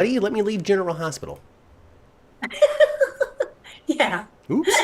Buddy, let me leave General Hospital. Yeah. Oops.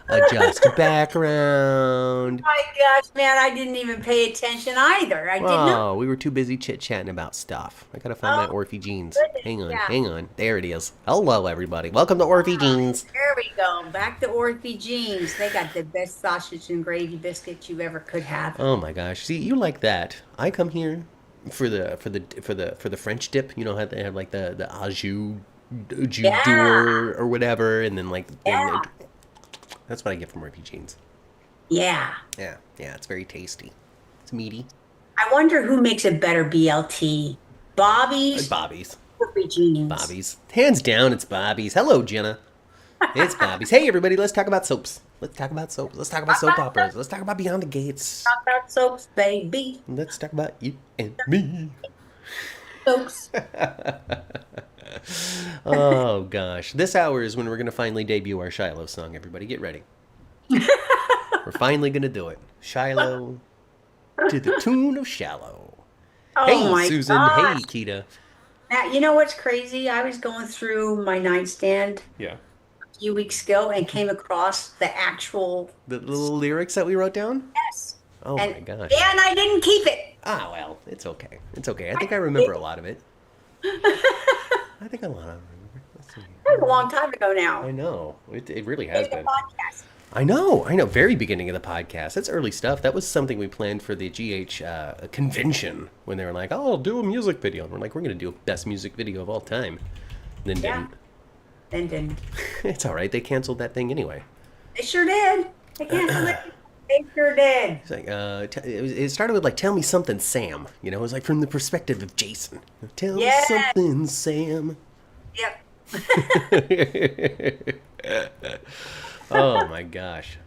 Adjust background. My gosh, man, I didn't even pay attention either. I did not. Oh, we were too busy chit-chatting about stuff. I gotta find my Oh, Orphe jeans. goodness. Hang on, Yeah. hang on. There it is. Hello, everybody. Welcome to Orphe jeans. There we go. Back to Orthy Jeans. They got the best sausage and gravy biscuits you ever could have. Oh my gosh. See, you like that. I come here for the French dip. You know how they have like the au jus Yeah. d'our or whatever, and then Yeah. that's what I get from Orphe jeans. Yeah. Yeah, yeah, it's very tasty. It's meaty. I wonder who makes a better BLT. Bobby's Bobby's. or Jeans? Bobby's. Hands down, it's Bobby's. Hello, Jenna. It's Bobby's. Hey, everybody, let's talk about soaps. Let's talk about soaps. Let's talk about Talk soap about operas. soap. Let's talk about Beyond the Gates. Talk about soaps, baby. Let's talk about you and me. Soaps. Oh, gosh. This hour is when we're going to finally debut our Shiloh song, everybody. Get ready. We're finally going to do it. Shiloh to the tune of Shallow. Oh Hey, my Susan. Hey, gosh. Keita. Now, you know what's crazy? I was going through my nightstand Yeah. a few weeks ago and came across the actual The little lyrics that we wrote down? yes. Oh, And my gosh. and I didn't keep it. Ah, well, it's okay. It's okay. I think I remember a lot of it. I think a lot of it. Let's see. That was a long time ago now. I know. It really has Maybe the been. podcast. I know. I know. Very beginning of the podcast. That's early stuff. That was something we planned for the GH convention when they were like, "Oh, do a music video." And we're like, "We're going to do a best music video of all time." And then Yeah. didn't. Then didn't. It's all right. They canceled that thing anyway. They sure did. They canceled it. They sure did. It's like it started with like, "Tell me something, Sam." You know, it was like from the perspective of Jason. Tell me Yes. something, Sam. Yep. Oh my gosh.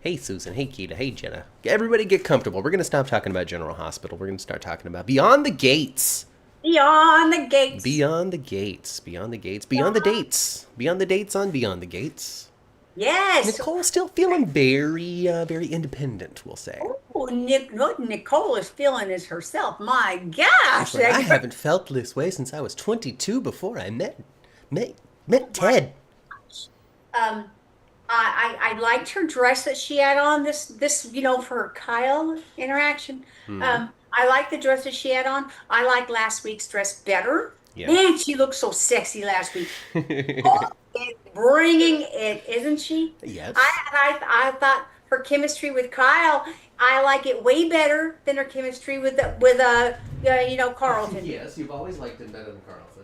Hey Susan, hey Keita, hey Jenna. Everybody get comfortable. We're going to stop talking about General Hospital. We're going to start talking about Beyond the Gates. Beyond the gates. Beyond the Gates. Beyond the Gates. Beyond the dates. Beyond the dates on Beyond the Gates. Yes. Nicole's still feeling very independent, we'll say. Oh, what Nicole is feeling is herself. My gosh. But I haven't felt this way since I was 22 before I met Ted. Um, I liked her dress that she had on this for her Kyle interaction. Hmm. I like the dress that she had on. I like last week's dress better. Yeah. Man, she looked so sexy last week. Oh, is bringing it, isn't she? Yes. I thought her chemistry with Kyle, I like it way better than her chemistry with Carlton. Yes, you've always liked him better than Carlton.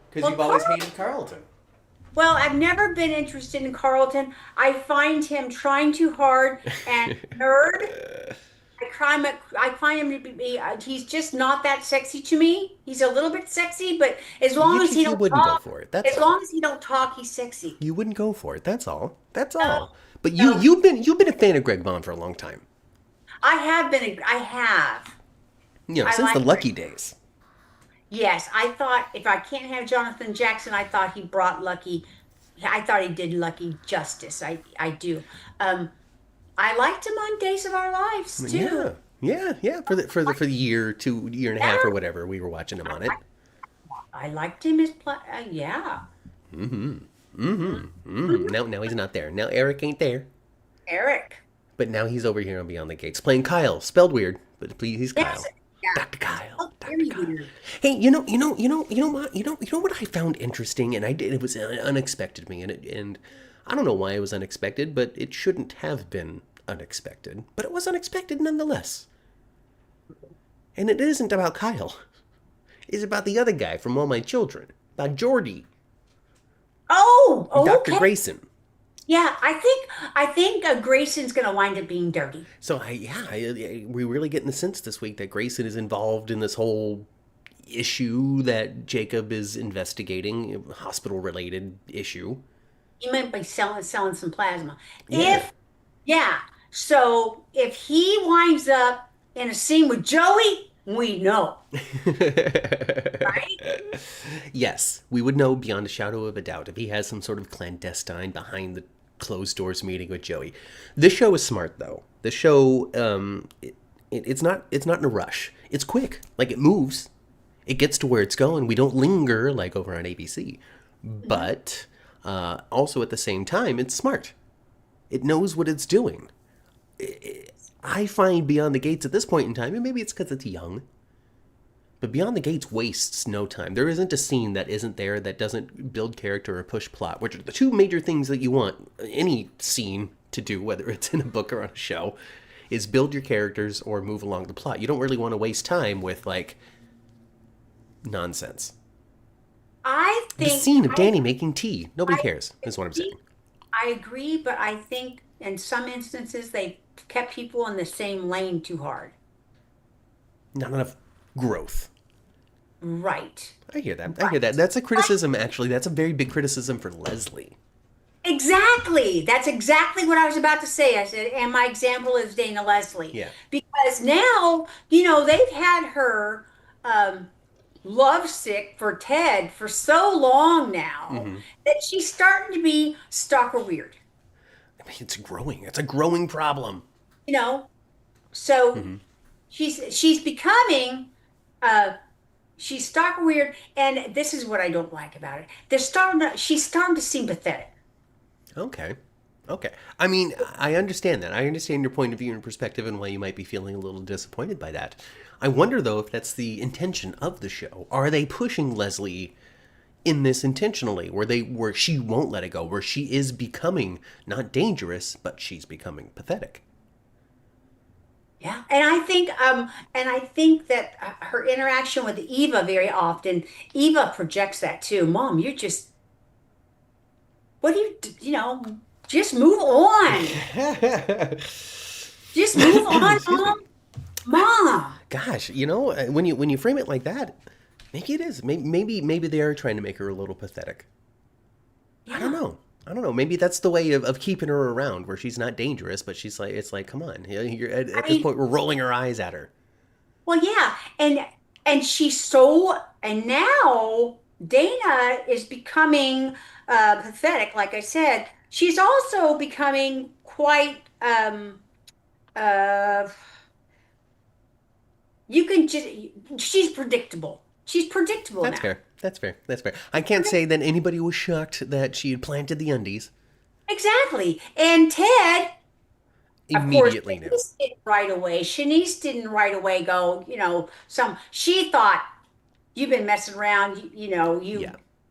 Because Well, you've always Carl, hated Carlton. well, I've never been interested in Carlton. I find him trying too hard and nerd. I find him to be he's just not that sexy to me. He's a little bit sexy, but as long as he You don't wouldn't go talk, for it. That's as all. long as he don't talk, he's sexy. You wouldn't go for it. That's all. That's No, all. But you no, you've been a fan of Greg Vaughn for a long time. I have. You know, I since the like Lucky days. Yes, I thought if I can't have Jonathan Jackson, I thought he brought Lucky. I thought he did Lucky justice. I do. Um, I liked him on Days of Our Lives too. Yeah. Yeah, yeah. For the year, year and a half or Yeah, whatever, we were watching him on it. I liked him as yeah. Now he's not there. Now Eric ain't there. Eric. But now he's over here on Beyond the Gates playing Kyle, spelled weird, but please, he's Yes. Kyle. Yeah. Dr. Kyle. Oh, Dr. very Kyle. weird. Hey, what I found interesting, and I did. It was unexpected to me, and I don't know why it was unexpected, but it shouldn't have been unexpected, but it was unexpected nonetheless. And it isn't about Kyle. It's about the other guy from All My Children, about Jordy, Oh, Dr. okay. Grayson. Yeah, I think Grayson's gonna wind up being dirty. So we really getting the sense this week that Grayson is involved in this whole issue that Jacob is investigating, hospital related issue. He might be selling some plasma. Yeah. If Yeah, so if he winds up in a scene with Joey, we know, right? Yes, we would know beyond a shadow of a doubt if he has some sort of clandestine behind the closed doors meeting with Joey. This show is smart though. The show it's not in a rush. It's quick. Like it moves. It gets to where it's going. We don't linger like over on ABC. Hmm. But also at the same time, it's smart. It knows what it's doing. I find Beyond the Gates at this point in time, and maybe it's because it's young, but Beyond the Gates wastes no time. There isn't a scene that isn't there that doesn't build character or push plot, which are the two major things that you want any scene to do, whether it's in a book or on a show, is build your characters or move along the plot. You don't really want to waste time with like nonsense. I The think scene of Danny making tea. Nobody I cares, is what I'm agree, saying. I agree, but I think in some instances they kept people in the same lane too hard. Not enough growth. Right. I hear that. I hear that. Right. That's a criticism, actually. That's a very big criticism for Leslie. Exactly. That's exactly what I was about to say. I said, and my example is Dana Leslie. Yeah. Because now, they've had her lovesick for Ted for so long now Mm-hmm. that she's starting to be stalker weird, I mean, it's growing. It's a growing problem. you know? So Mm-hmm. she's becoming uh she's stalker weird, and this is what I don't like about it. She's starting to seem pathetic. Okay. Okay. I mean, I understand that. I understand your point of view and perspective and why you might be feeling a little disappointed by that. I wonder, though, if that's the intention of the show. Are they pushing Leslie in this intentionally, where she won't let it go, where she is becoming not dangerous, but she's becoming pathetic? Yeah, and I think that her interaction with Eva very often, Eva projects that too. Mom, you're just what do just move on. Just move on, Excuse me. Mom. Mom. Gosh, when you frame it like that, maybe it is. Maybe they are trying to make her a little pathetic. I don't Yeah. know. I don't know. Maybe that's the way of keeping her around, where she's not dangerous, but she's like, it's like, come on. At I this mean, point, we're rolling our eyes at her. well, yeah, and she's so and now Dana is becoming pathetic. Like I said, she's also becoming quite uh you can just she's predictable. She's predictable That's now. fair. That's fair. That's fair. I can't say that anybody was shocked that she had planted the undies. Exactly. And Ted, of course, Immediately now. Shanice didn't right away. Shanice didn't right away go, she thought you've been messing around, Yeah. you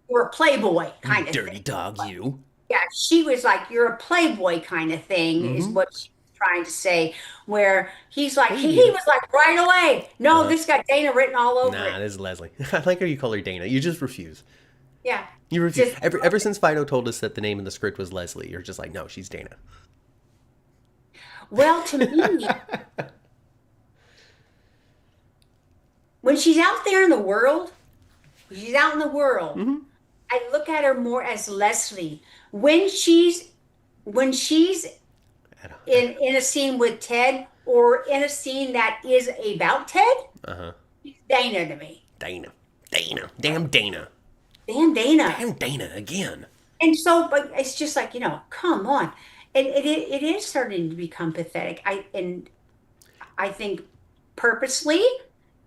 were a playboy You kind of dirty thing. dog, you. Yeah, she was like, you're a playboy kind of thing, is Mm-hmm. what she was trying to say. Where he's like, Hey, he Dina. was like right away. No, Uh-huh. this got Dana written all over Nah, it. this is Leslie. I like how you call her Dana. You just refuse. Yeah. You refuse. Just Ever since Fido told us that the name of the script was Leslie, you're just like, no, she's Dana. well, to me, when she's out there in the world, when she's out in the world, Mm-hmm. I look at her more as Leslie. When she's in a scene with Ted or in a scene that is about Ted, Uh-huh. she's Dana to me. Dana. Dana. Damn Dana. Damn Dana. Damn Dana again. And so, but it's just like, come on. And it is starting to become pathetic. I think purposely,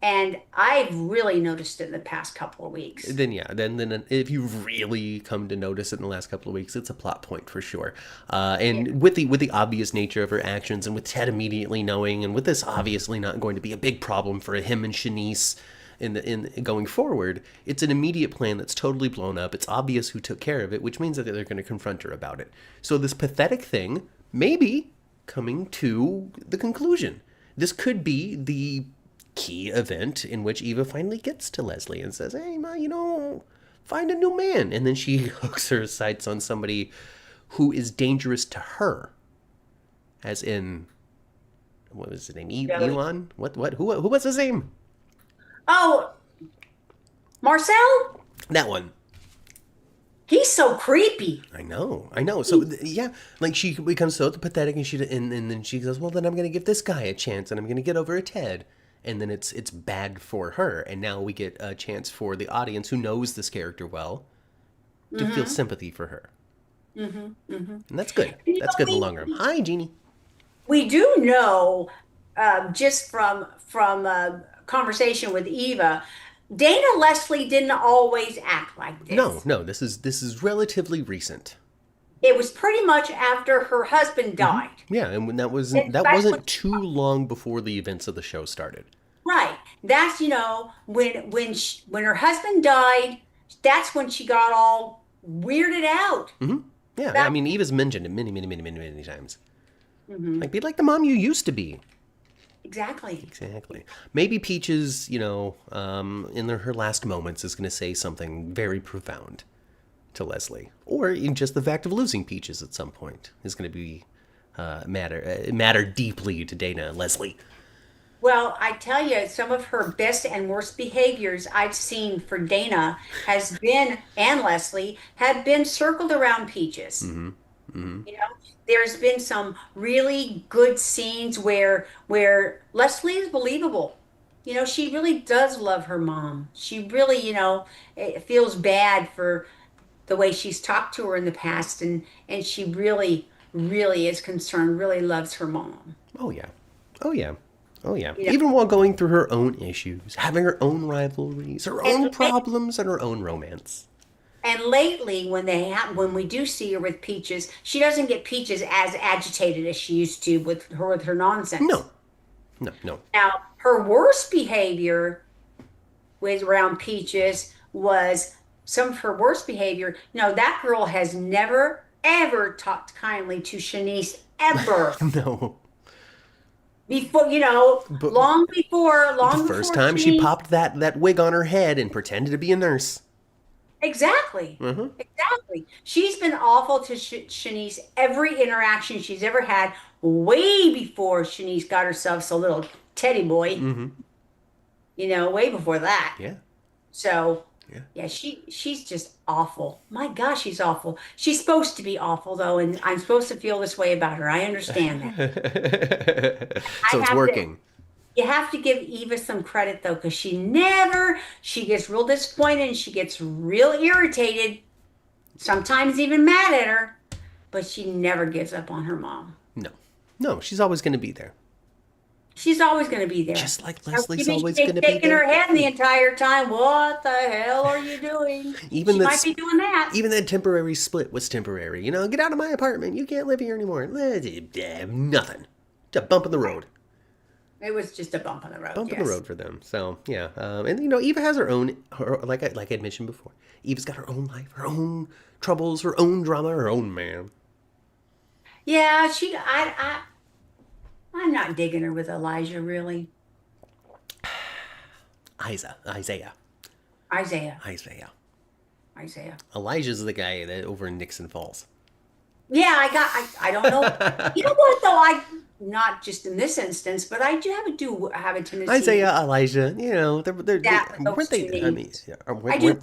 and I've really noticed it in the past couple of weeks. Then yeah, then if you've really come to notice it in the last couple of weeks, it's a plot point for sure. Yeah. And with the obvious nature of her actions, and with Ted immediately knowing, and with this obviously not going to be a big problem for him and Shanice in going forward, it's an immediate plan that's totally blown up. It's obvious who took care of it, which means that they're going to confront her about it. So this pathetic thing, maybe coming to the conclusion. This could be the key event in which Eva finally gets to Leslie and says, "Hey, ma, find a new man." And then she hooks her sights on somebody who is dangerous to her, as in, what was his name? Joey. Elon? Who was his name? Oh, Marcel? That one. He's so creepy. I know, I know. So yeah, like she becomes so pathetic, and then she goes, "Well, then I'm gonna give this guy a chance, and I'm gonna get over a Ted." And then it's bad for her, and now we get a chance for the audience who knows this character well to feel Hmm. sympathy for her, Hmm. Hmm. and that's good. You That's know, good in the we long run. Hi, Jeannie. we do know just from conversation with Eva Dana Leslie didn't always act like No, this. no, this is relatively recent. It was pretty much after her husband died. Yeah, and when that That's when, wasn't too long before the events of the show started. right. That's, when her husband died, that's when she got all weirded out. Yeah, I That, mean, Eva's mentioned it many, many, many, many, many times. hmm Like, be like the mom you used to be. exactly. Exactly. Maybe Peaches, in her last moments, is going to say something very profound to Leslie, or in just the fact of losing Peaches at some point is going to be matter deeply to Dana and Leslie. Well, I tell you, some of her best and worst behaviors I've seen for Dana has been, and Leslie, have been circled around Peaches. You know, there's been some really good scenes where Leslie is believable. She really does love her mom. She really, it feels bad for the way she's talked to her in the past, and she really, really is concerned, really loves her mom. Oh yeah, oh yeah, oh yeah. You know, Even while going through her own issues, having her own rivalries, her and own problems, and her own romance. And lately, when we do see her with Peaches, she doesn't get Peaches as agitated as she used to with her nonsense. No, no, no. Now, her worst behavior with around Peaches was some of her worst behavior. That girl has never ever talked kindly to Shanice ever. No. Before, But the long first before time she Shanice. popped that wig on her head and pretended to be a nurse. Exactly. Exactly. She's been awful to Shanice every interaction she's ever had, way before Shanice got herself a little teddy boy, way before that. Yeah, So, yeah. yeah, she's just awful. My gosh, she's awful. She's supposed to be awful though, and I'm supposed to feel this way about her. I understand that. I So it's have to working. You have to give Eva some credit though, because she gets real disappointed and she gets real irritated, sometimes even mad at her, but she never gives up on her mom. No, no, she's always going to be there. She's always going to be there. Just like Now, Leslie's maybe always she's going to be shaking there her for head the you. entire time. What the hell are you doing? Even She might that's be doing that. even that temporary split was temporary. Get out of my apartment. You can't live here anymore. Nothing. Just a bump in the road. It was just a bump on the road, Bump in the yes. road for them. So yeah, and Eva has like I'd mentioned before. Eva's got her own life, her own troubles, her own drama, her own man. Yeah, I'm not digging her with Elijah, really. Isaiah, Isaiah, Isaiah. Isaiah. Elijah's the guy that over in Nixon Falls. Yeah, I don't know. You know what though? Not just in this instance, but I do have a tendency Isaiah, Elijah, that with those weren't they? two I mean, names. yeah, I do.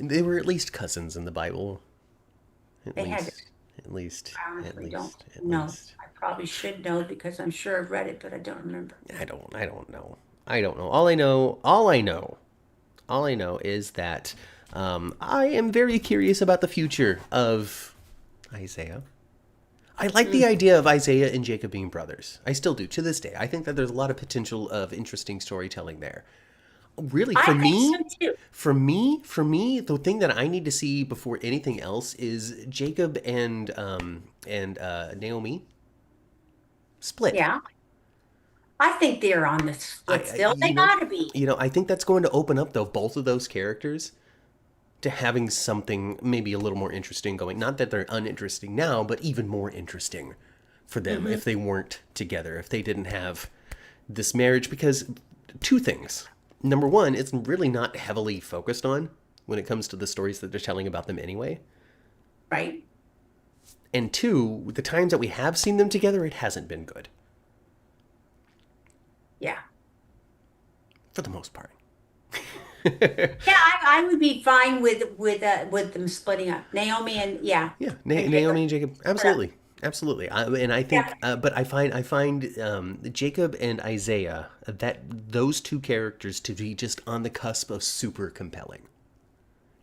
they were at least cousins in the Bible. At They had. least, at least, I at honestly don't least, at know. least. I probably should know because I'm sure I've read it, but I don't remember. I don't know. I don't know. All I know is that I am very curious about the future of Isaiah. I like the Mm. idea of Isaiah and Jacob being brothers. I still do to this day. I think that there's a lot of potential of interesting storytelling there. Really, I think so too. for me, the thing that I need to see before anything else is Jacob and Naomi split. Yeah, I think they're on the I, split I still. They gotta be. I think that's going to open up though both of those characters to having something maybe a little more interesting going. Not that they're uninteresting now, but even more interesting for them Hmm. if they weren't together, if they didn't have this marriage. Because two things. Number one, it's really not heavily focused on when it comes to the stories that they're telling about them anyway. Right? And two, the times that we have seen them together, it hasn't been good Yeah. for the most part. Yeah, I would be fine with them splitting up. Naomi and yeah, Yeah, and Jacob Naomi and Jacob, split up. absolutely, absolutely. And I think, Yeah. but I find Jacob and Isaiah those two characters to be just on the cusp of super compelling.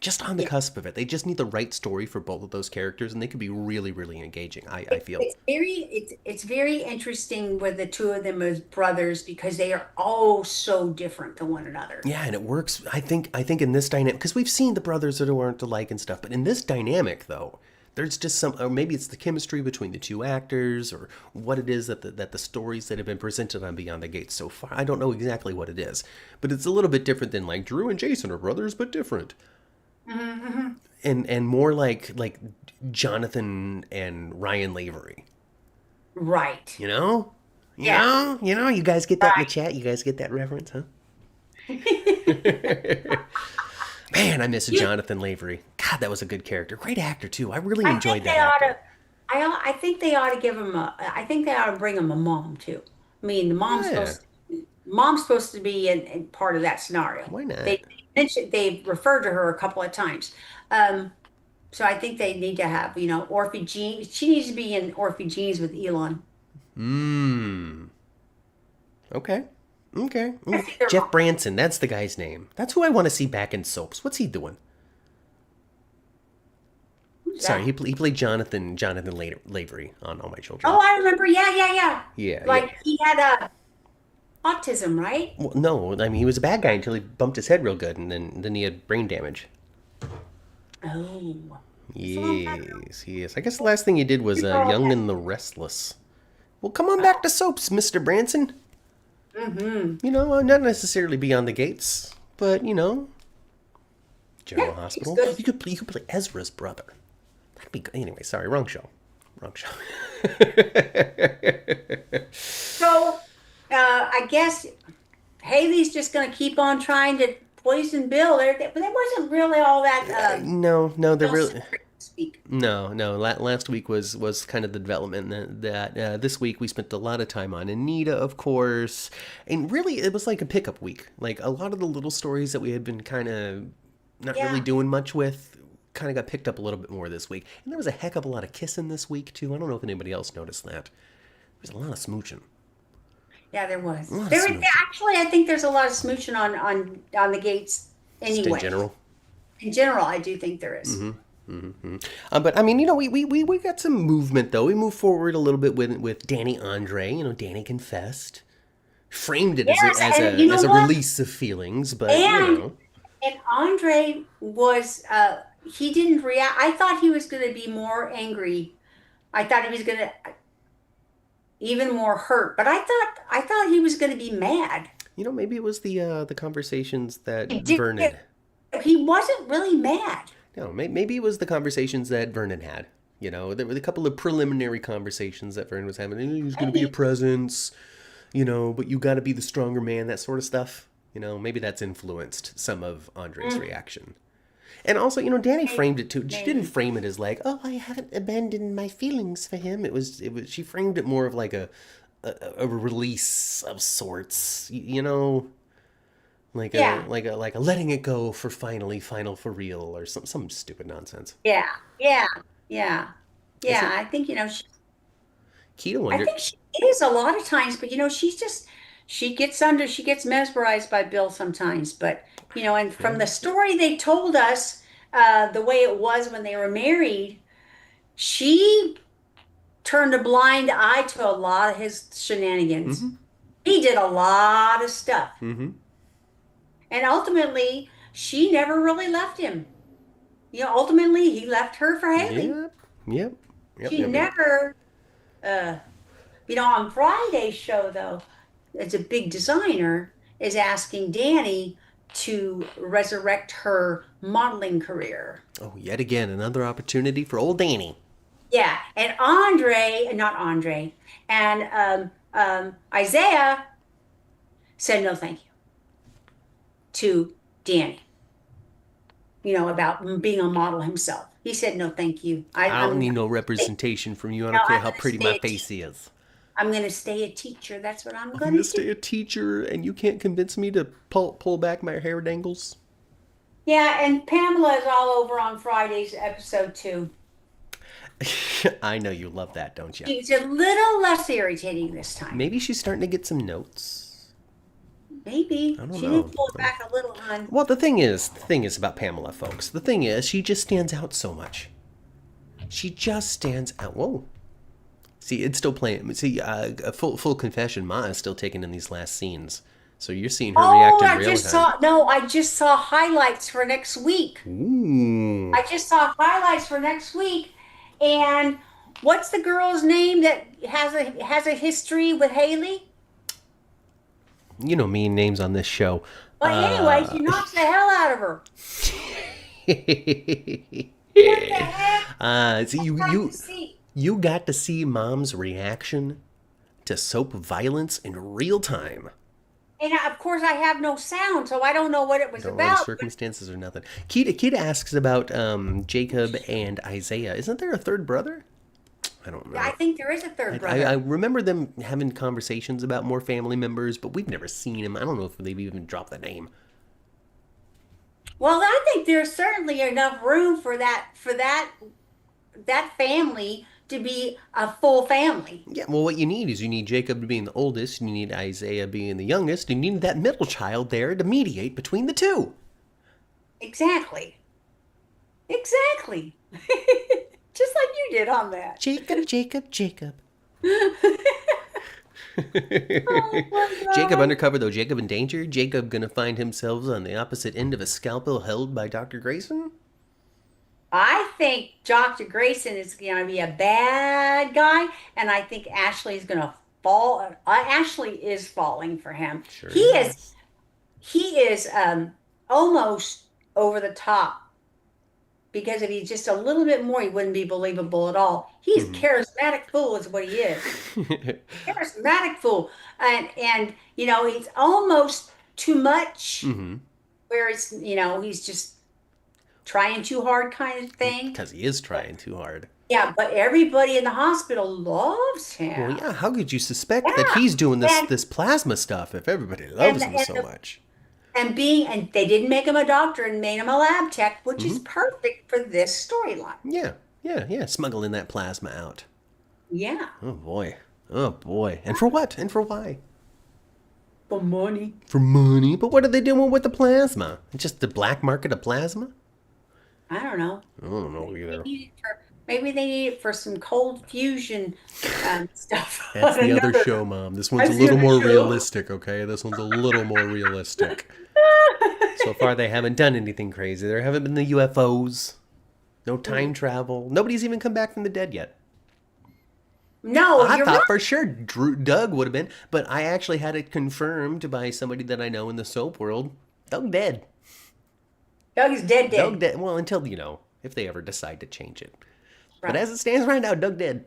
just on the Yeah. cusp of it. They just need the right story for both of those characters, and they could be really, really engaging. I feel. It's very interesting with the two of them as brothers because they are all so different to one another. Yeah, and it works. I think in this dynamic, because we've seen the brothers that aren't alike and stuff, but in this dynamic though, there's just some, or maybe it's the chemistry between the two actors, or what it is that the stories that have been presented on Beyond the Gates so far. I don't know exactly what it is, but it's a little bit different than like Drew and Jason are brothers, but different, Hmm. and more like Jonathan and Ryan Lavery. Right. You know, Yeah. you guys get that in the chat. You guys get that reference, huh? Man, I miss You, Jonathan Lavery. God, that was a good character. Great actor too. I really I enjoyed think that they ought actor. to. I think they ought to give him a. I think they ought to bring him a mom too. I mean, the Yeah, mom's supposed to be in part of that scenario. why not? They mentioned they referred to her a couple of times. Um, so I think they need to have Orphe Jean. She needs to be in Orphe Jeans with Elon. Mmm. Okay. Okay. I think they're Jeff mom. Branson, that's the guy's name. That's who I want to see back in soaps. What's he doing? Who's Sorry, that? he played Jonathan Lavery on All My Children. Oh, I remember. Yeah, yeah, yeah. Yeah, yeah. Like he had autism, right? Well, no, I mean he was a bad guy until he bumped his head real good, and then he had brain damage. Oh, it's a long time ago. Yes, yes. I guess the last thing he did was Young and the Restless. Well, come on back Oh, to soaps, Mr. Branson. mm-hmm. Not necessarily Beyond the Gates, but Yeah, General he's Hospital. good. You could play Ezra's brother. That'd be good. Anyway, sorry, wrong show. Wrong show. So, I guess Haley's just going to keep on trying to poison Bill. But that wasn't really all that No, no, they're Bill really centric, so to speak. no. Last week was kind of the development that this week we spent a lot of time on Anita, of course, and really it was like a pickup week. Like a lot of the little stories that we had been kind of not really Yeah, doing much with kind of got picked up a little bit more this week. And there was a heck of a lot of kissing this week too. I don't know if anybody else noticed that. There was a lot of smooching. yeah, there A was. lot of There smooching. actually, I think there's a lot of smooching on the gates Just in anyway. general. In general, I do think there is. But I mean, we got some movement though. We moved forward a little bit with Danny Andre. Danny confessed, framed it Yes, and you know as a what? release of feelings, but And and Andre was he didn't react. I thought he was going to be more angry. I thought he was going to even more hurt, but I thought he was going to be mad. maybe it was the conversations that He did. Vernon. He wasn't really mad. No, maybe it was the conversations that Vernon had. There were a couple of preliminary conversations that Vernon was having. He's going to be a Maybe. presence, but you got to be the stronger man, that sort of stuff. Maybe that's influenced some of Andre's Mm, reaction. And also, Danny maybe. framed it too. She didn't Maybe. frame it as like, "Oh, I haven't abandoned my feelings for him." She framed it more of like a release of sorts, Yeah. like a letting it go for final for real, or some stupid nonsense. Yeah. Yeah. Yeah. Is Yeah. it I think, Keto I wonder? think she is a lot of times, but she gets mesmerized by Bill sometimes. But, and Yeah. from the story they told us, the way it was when they were married, she turned a blind eye to a lot of his shenanigans. Mm-hmm. He did a lot of stuff. Mm-hmm. And ultimately, she never really left him. Ultimately, he left her for Haley. Yep. Yep. Yep. She Yep. Yep. never, uh, on Friday's show, though, it's a big designer is asking Danny to resurrect her modeling career. Oh, yet again, another opportunity for old Danny. Yeah, and not Andre, and Isaiah said no thank you to Danny, about being a model himself. He said no thank you. I don't need no representation from you. I No, don't care how pretty my a face is. I'm gonna stay a teacher. That's what I'm I'm gonna gonna do. stay a teacher, and you can't convince me to pull back my hair dangles. Yeah, and Pamela is all over on Friday's episode too. I know you love that, don't you? She's a little less irritating this time. Maybe she's starting to get some notes. Maybe I don't she did know. pull it back a little, hon. Well, the thing is about Pamela, folks. The thing is, she just stands out so much. She just stands out. Whoa. See, it's still playing. See, a full confession. Ma is still taking in these last scenes, so you're seeing her Oh, react in real time. I just saw highlights for next week. Ooh. I just saw highlights for next week. And what's the girl's name that has a history with Haley? You know mean names on this show. But anyway, she knocks the hell out of her. What the heck? So you Time to you see. you got to see Mom's reaction to soap violence in real time. And of course, I have no sound, so I don't know what it was Don't know the about. circumstances or nothing. Keita asks about Jacob and Isaiah. Isn't there a third brother? I don't I know. think there is a third I brother. remember them having conversations about more family members, but we've never seen him. I don't know if they've even dropped the name. Well, I think there's certainly enough room for that family to be a full family. Yeah, well, what you need is you need Jacob being the oldest, you need Isaiah being the youngest, and you need that middle child there to mediate between the two. Exactly. Exactly. Just like you did on that. Jacob, Jacob, Jacob. Oh my Jacob God. undercover, though. Jacob in danger. Jacob gonna find himself on the opposite end of a scalpel held by Dr. Grayson? I think Dr. Grayson is going to be a bad guy, and I think Ashley is going to fall. Ashley is falling for him. Sure He is is. he is almost over the top because if he's just a little bit more, he wouldn't be believable at all. He's Mm-hmm. charismatic fool, is what he is. Charismatic fool, and he's almost too much, Mm-hmm. where he's just trying too hard kind of thing. Because he is trying too hard. Yeah, but everybody in the hospital loves Well, him. yeah, how could you suspect that Yeah, he's doing this and this plasma stuff if everybody and loves the, him and so the, much? and they didn't make him a doctor and made him a lab tech, which is Mm-hmm. perfect for this storyline. Yeah, yeah. Smuggling that plasma out. Yeah, Oh boy. Oh boy. And for what? And for why? for money. For money. But what are they doing with the plasma? Just the black market of plasma? I don't know. I don't know They either. need it for maybe they need it for some cold fusion stuff That's on the other another. show, Mom. This one's a That's the little other more show. realistic, okay? This one's a little more realistic. So far, they haven't done anything crazy. There haven't been the UFOs, no time travel. Nobody's even come back from the dead yet. No, I you're thought right. for sure Doug would have been, but I actually had it confirmed by somebody that I know in the soap world. Doug dead. Doug is dead, Doug dead. dead. Well, until, if they ever decide to change it. But Right. as it stands right now, Doug dead.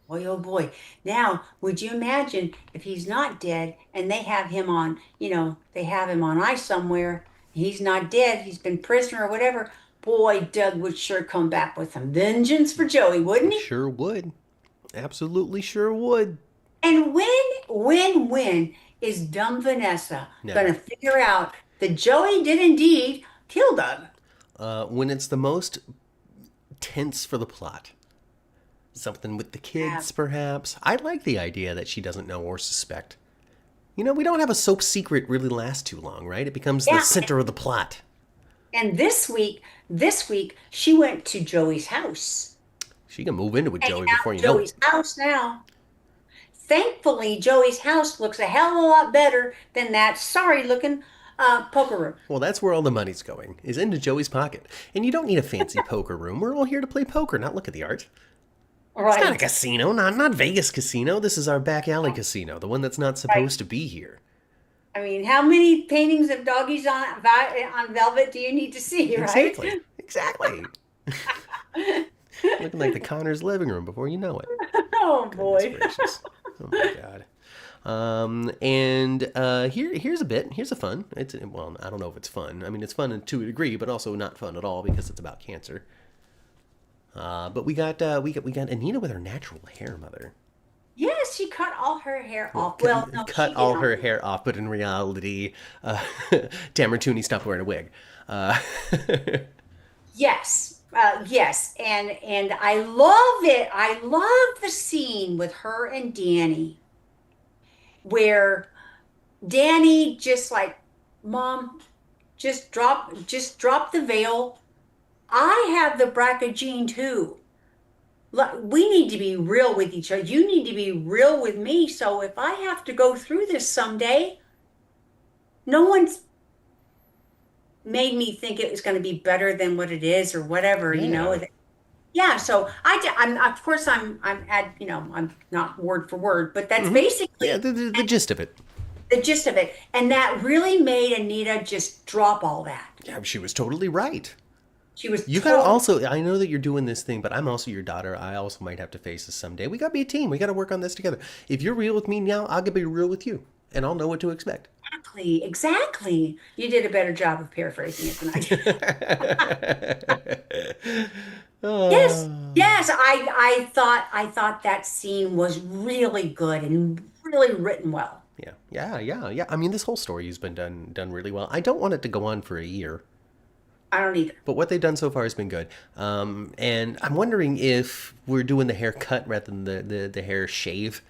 Boy, oh boy. Now, would you imagine if he's not dead and they have him on, they have him on ice somewhere, he's not dead, he's been prisoner or whatever. Boy, Doug would sure come back with some vengeance for Joey, wouldn't he? Sure would. Absolutely sure would. And when is dumb Vanessa gonna Never. figure out that Joey did indeed kill Doug? When it's the most tense for the plot. Something with the Yeah. kids, perhaps. I like the idea that she doesn't know or suspect. We don't have a soap secret really last too long, right? It becomes the Yeah. center of the plot. And this week, she went to Joey's house. She can move in with Hanging Joey out before at you know it. Joey's house now. Thankfully, Joey's house looks a hell of a lot better than that sorry looking poker room. Well, that's where all the money's going, is into Joey's pocket. And you don't need a fancy poker room. We're all here to play poker, not look at the art. It's not a Right, casino, not Vegas casino. This is our back alley casino, the one that's not right. supposed to be here. I mean, how many paintings of doggies on velvet do you need to see, right? Exactly. Exactly. Looking like the Connors living room before you know it. Oh Goodness boy. gracious. Oh my god. And here's a bit. Here's a fun. Well, I don't know if it's fun. I mean, it's fun to a degree, but also not fun at all because it's about cancer. But we got Anita with her natural hair, mother. Yes, she cut all her hair Well, off. Well, no, she cut did all not. her hair off, but in reality, Tamara Tooney stopped wearing a wig. Uh, Yes, yes, and I love it. I love the scene with her and Danny where Danny just like, Mom, just drop the veil. I have the BRCA gene too. We need to be real with each other. You need to be real with me. So if I have to go through this someday, no one's made me think it was going to be better than what it is or whatever, Yeah. Yeah, so I'm of course I'm at I'm not word for word, but that's Yeah, basically the gist of it. the gist of it. And that really made Anita just drop all that. Yeah, she was totally right. She was You gotta totally also, I know that you're doing this thing, but I'm also your daughter. I also might have to face this someday. We gotta be a team. We gotta work on this together. If you're real with me now, I'll be real with you. And I'll know what to expect. exactly. You did a better job of paraphrasing it than I did. Yes, Oh. yes. I thought that scene was really good and really written well. Yeah. I mean, this whole story has been done really well. I don't want it to go on for a year, I don't either. but what they've done so far has been good. And I'm wondering if we're doing the hair cut rather than the hair shave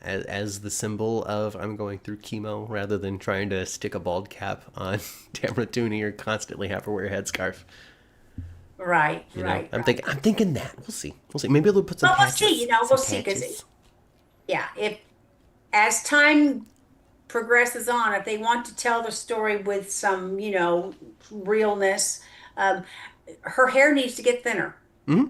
as the symbol of I'm going through chemo rather than trying to stick a bald cap on Tamara Tooney or constantly have her wear a headscarf. Right, You know, right, I'm right. thinking I'm thinking that we'll see. We'll see. Maybe they'll put some Well, we'll see. patches. We'll Some see because patches. yeah, if as time progresses on, if they want to tell the story with some, realness, um, her hair needs to get thinner. It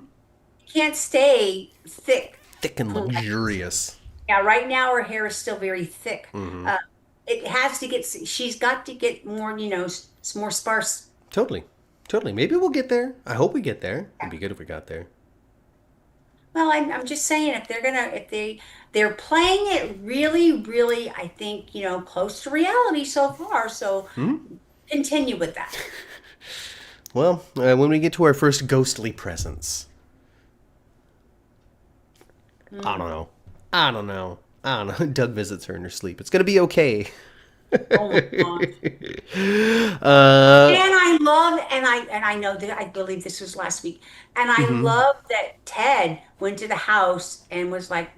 can't stay thick. Thick and luxurious. Yeah, right now her hair is still very thick. Uh, it has to get, she's got to get more, more sparse. Totally. Totally. Maybe we'll get there. I hope we get there. It'd be good if we got there. Well, I'm just saying if they're playing it really, really, I think, close to reality so far. So continue with that. Well, when we get to our first ghostly presence, I don't know. I don't know. I don't know. Doug visits her in her sleep. It's gonna be okay. Oh my gosh. uh, And I know that I believe this was last week. And I love that Ted went to the house and was like,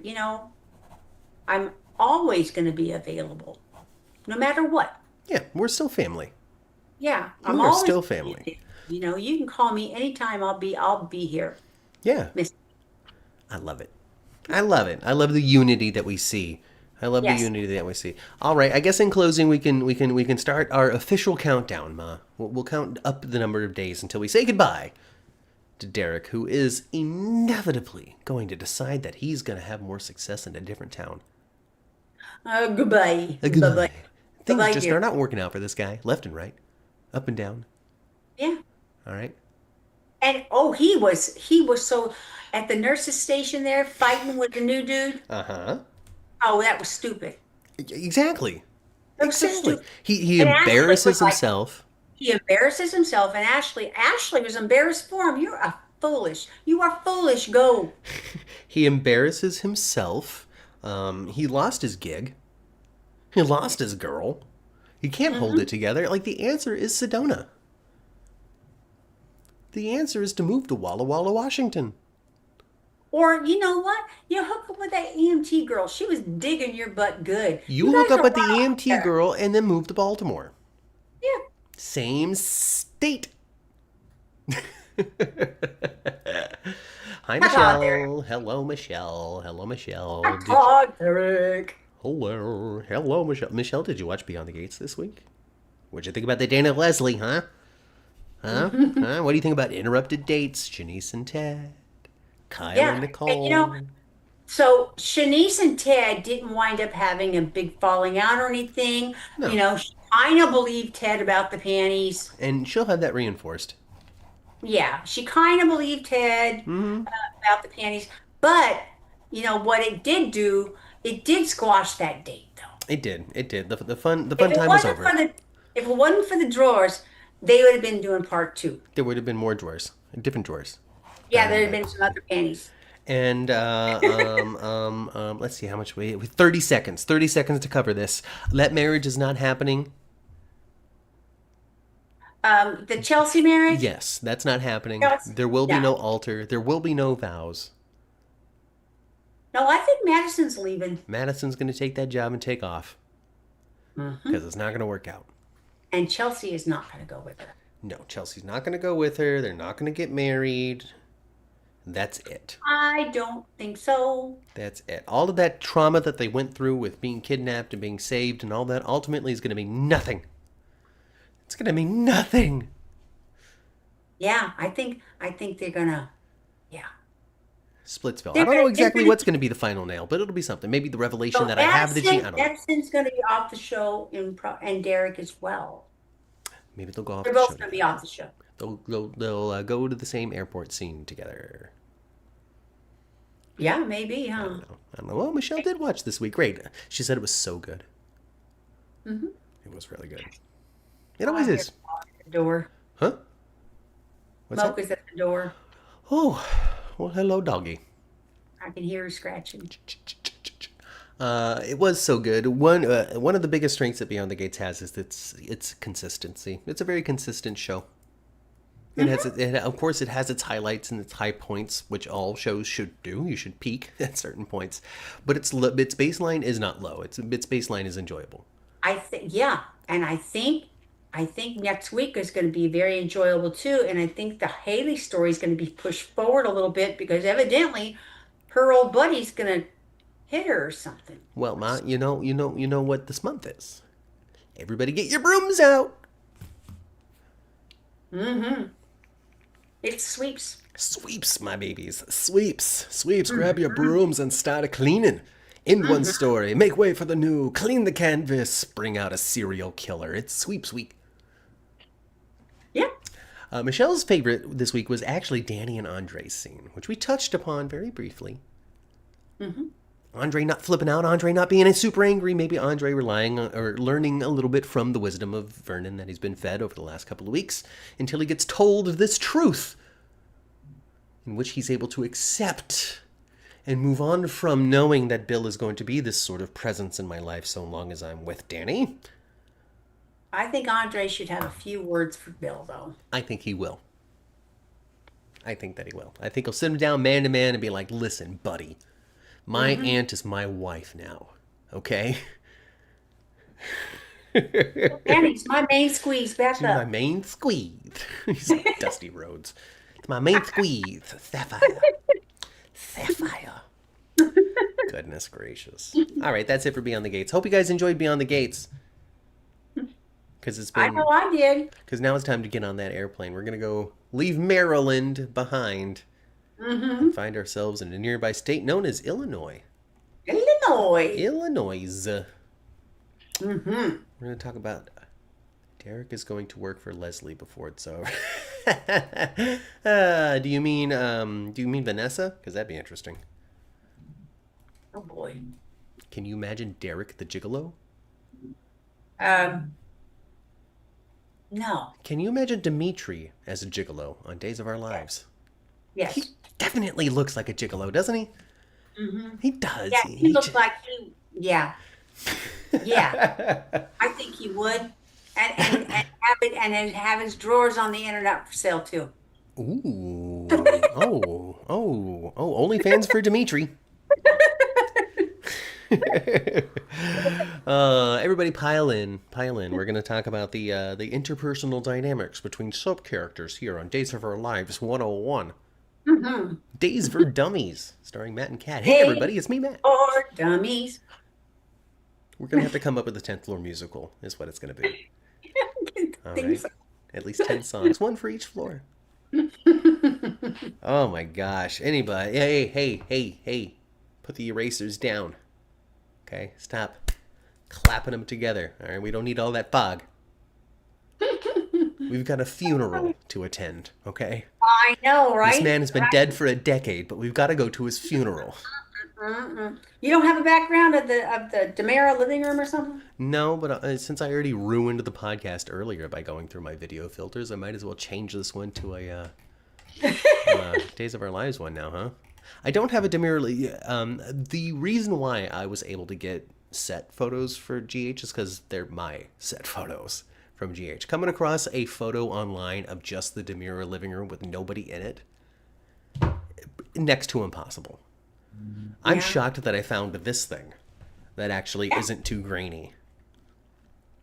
I'm always going to be available, no matter what. yeah, we're still family. Yeah, I'm We are always still gonna be family. available. You can call me anytime. I'll be here, Yeah, Miss. I love it. I love it. I love the unity that we see. I love the Yes. unity that we see. All right. I guess in closing, we can start our official countdown, Ma. We'll count up the number of days until we say goodbye to Derek, who is inevitably going to decide that he's going to have more success in a different town. Goodbye. Bye bye. Goodbye. Bye Things bye, just dear. are not working out for this guy, left and right, up and down. Yeah. All right. And oh, he was so at the nurse's station there fighting with the new dude. Uh huh. Oh, that was stupid. Exactly. That was so Exactly. stupid. He And Ashley embarrasses was like, himself. he embarrasses himself, and Ashley was embarrassed for him. You are foolish. Go. He embarrasses himself. He lost his gig. He lost his girl. He can't hold Hmm. it together. Like, the answer is Sedona. The answer is to move to Walla Walla, Washington. Or you know what? You hook up with that EMT girl. She was digging your butt good. You You hook guys up are with the right EMT there. girl and then move to Baltimore. Yeah. Same state. Hi, Ta-ta, Derek. Michelle. Hello, Michelle. Hello, Michelle. Ta-ta, Derek. Hello. Hello, Michelle. Michelle, did you watch Beyond the Gates this week? What'd you think about the Dana Leslie, huh? Huh? Huh? What do you think about Interrupted Dates? Janice and Ted. Kyle and Yeah. And Nicole. so Shanice and Ted didn't wind up having a big falling out or anything. No. She kind of believed Ted about the panties. And she'll have that reinforced. Yeah, she kind of believed Ted about the panties. But, what it did do, it did squash that date, though. It did. It did. The fun If it time was wasn't over. for the, if it wasn't for the drawers, they would have been doing part two. There would have been more drawers. Different drawers. Yeah, there had been some other panties. And let's see how much we 30 seconds. 30 seconds to cover this. That marriage is not happening. The Chelsea marriage? Yes, that's not happening. Chelsea? There will be No. no altar. There will be no vows. No, I think Madison's leaving. Madison's going to take that job and take off. Hmm. because it's not going to work out. And Chelsea is not going to go with her. No, Chelsea's not going to go with her. They're not going to get married. That's it. I don't think so. That's it. All of that trauma that they went through with being kidnapped and being saved and all that ultimately is going to mean nothing. It's going to mean nothing. Yeah, I think they're gonna. Yeah, Splitsville. I they're don't know they're exactly gonna. what's going to be the final nail, but it'll be something. Maybe the revelation So that I have the gene. I don't know. Addison's gonna be off the show, and Derek as well. Maybe they'll go off They're the show both gonna be together. off the show. They'll go to the same airport scene together. Yeah, maybe, I huh? don't know. I don't know. Well, Michelle did watch this week. Great. She said it was so good. Hmm. It was really good. It I always hear is. the door. Huh? What's that? Mocha's at the door. Oh, well, hello, doggy. I can hear her scratching. It was so good. One of the biggest strengths that Beyond the Gates has is its consistency. It's a very consistent show. Hmm. Of course, it has its highlights and its high points, which all shows should do. You should peak at certain points, but its baseline is not low. Its baseline is enjoyable. I think, yeah, and I think next week is going to be very enjoyable too. And I think the Haley story is going to be pushed forward a little bit because evidently her old buddy's going to hit her or something. Well, Ma, you know what this month is. Everybody, get your brooms out. Mm-hmm. It sweeps. Sweeps, my babies. Sweeps. Grab your Hmm. brooms and start a cleaning. End one Hmm. story. Make way for the new. Clean the canvas. Bring out a serial killer. It's sweeps week. Yeah. Michelle's favorite this week was actually Danny and Andre's scene, which we touched upon very briefly. Hmm. Andre not flipping out, Andre not being super angry, maybe Andre relying on, or learning a little bit from the wisdom of Vernon that he's been fed over the last couple of weeks until he gets told this truth, in which he's able to accept and move on from knowing that Bill is going to be this sort of presence in my life so long as I'm with Danny. I think Andre should have a few words for Bill, though. I think he will. I think that he will. I think he'll sit him down man to man and be like, listen, buddy, my Hmm. aunt is my wife now, okay? Annie's my main squeeze. Back She's my up. main squeeze. He's Dusty Rhodes. It's my main squeeze. Sapphire. Sapphire. Goodness gracious. All right, that's it for Beyond the Gates. Hope you guys enjoyed Beyond the Gates. Because it's I been. know I did. Because now it's time to get on that airplane. We're going to go leave Maryland behind and Hmm. find ourselves in a nearby state known as Illinois. Illinois. Illinois. Hmm. We're going to talk about Derek is going to work for Leslie before it's over. Do you mean Vanessa? Because that'd be interesting. Oh boy. Can you imagine Derek the Gigolo? Um, no. Can you imagine Dimitri as a gigolo on Days of Our Yes. Lives? He Yes. definitely looks like a gigolo, doesn't he? Hmm. He does. Yeah, he He looked like he. Yeah. Yeah. I think he would, and have his drawers on the internet for sale too. Ooh. OnlyFans for Dimitri. Everybody pile in. We're going to talk about the interpersonal dynamics between soap characters here on Days of Our Lives 101. Hmm. Days for Dummies, starring Matt and Kat. Hey, Hey, everybody, it's me, Matt. or dummies. We're going to have to come up with a 10th floor musical, is what it's going to be. All Think right? so. At least 10 songs, one for each floor. Oh my gosh. Anybody, hey. Put the erasers down. Okay, stop clapping them together. All right, we don't need all that fog. We've got a funeral to attend, okay? I know, This right? man has been dead for a decade, but we've got to go to his funeral. Mm-mm. You don't have a background of the Demera living room or something? No, but since I already ruined the podcast earlier by going through my video filters, I might as well change this one to a Days of Our Lives one now, huh? I don't have a demurely. The reason why I was able to get set photos for GH is because they're my set photos from GH. Coming across a photo online of just the Demura living room with nobody in it, next to impossible. I'm Yeah. shocked that I found this thing that actually isn't too grainy.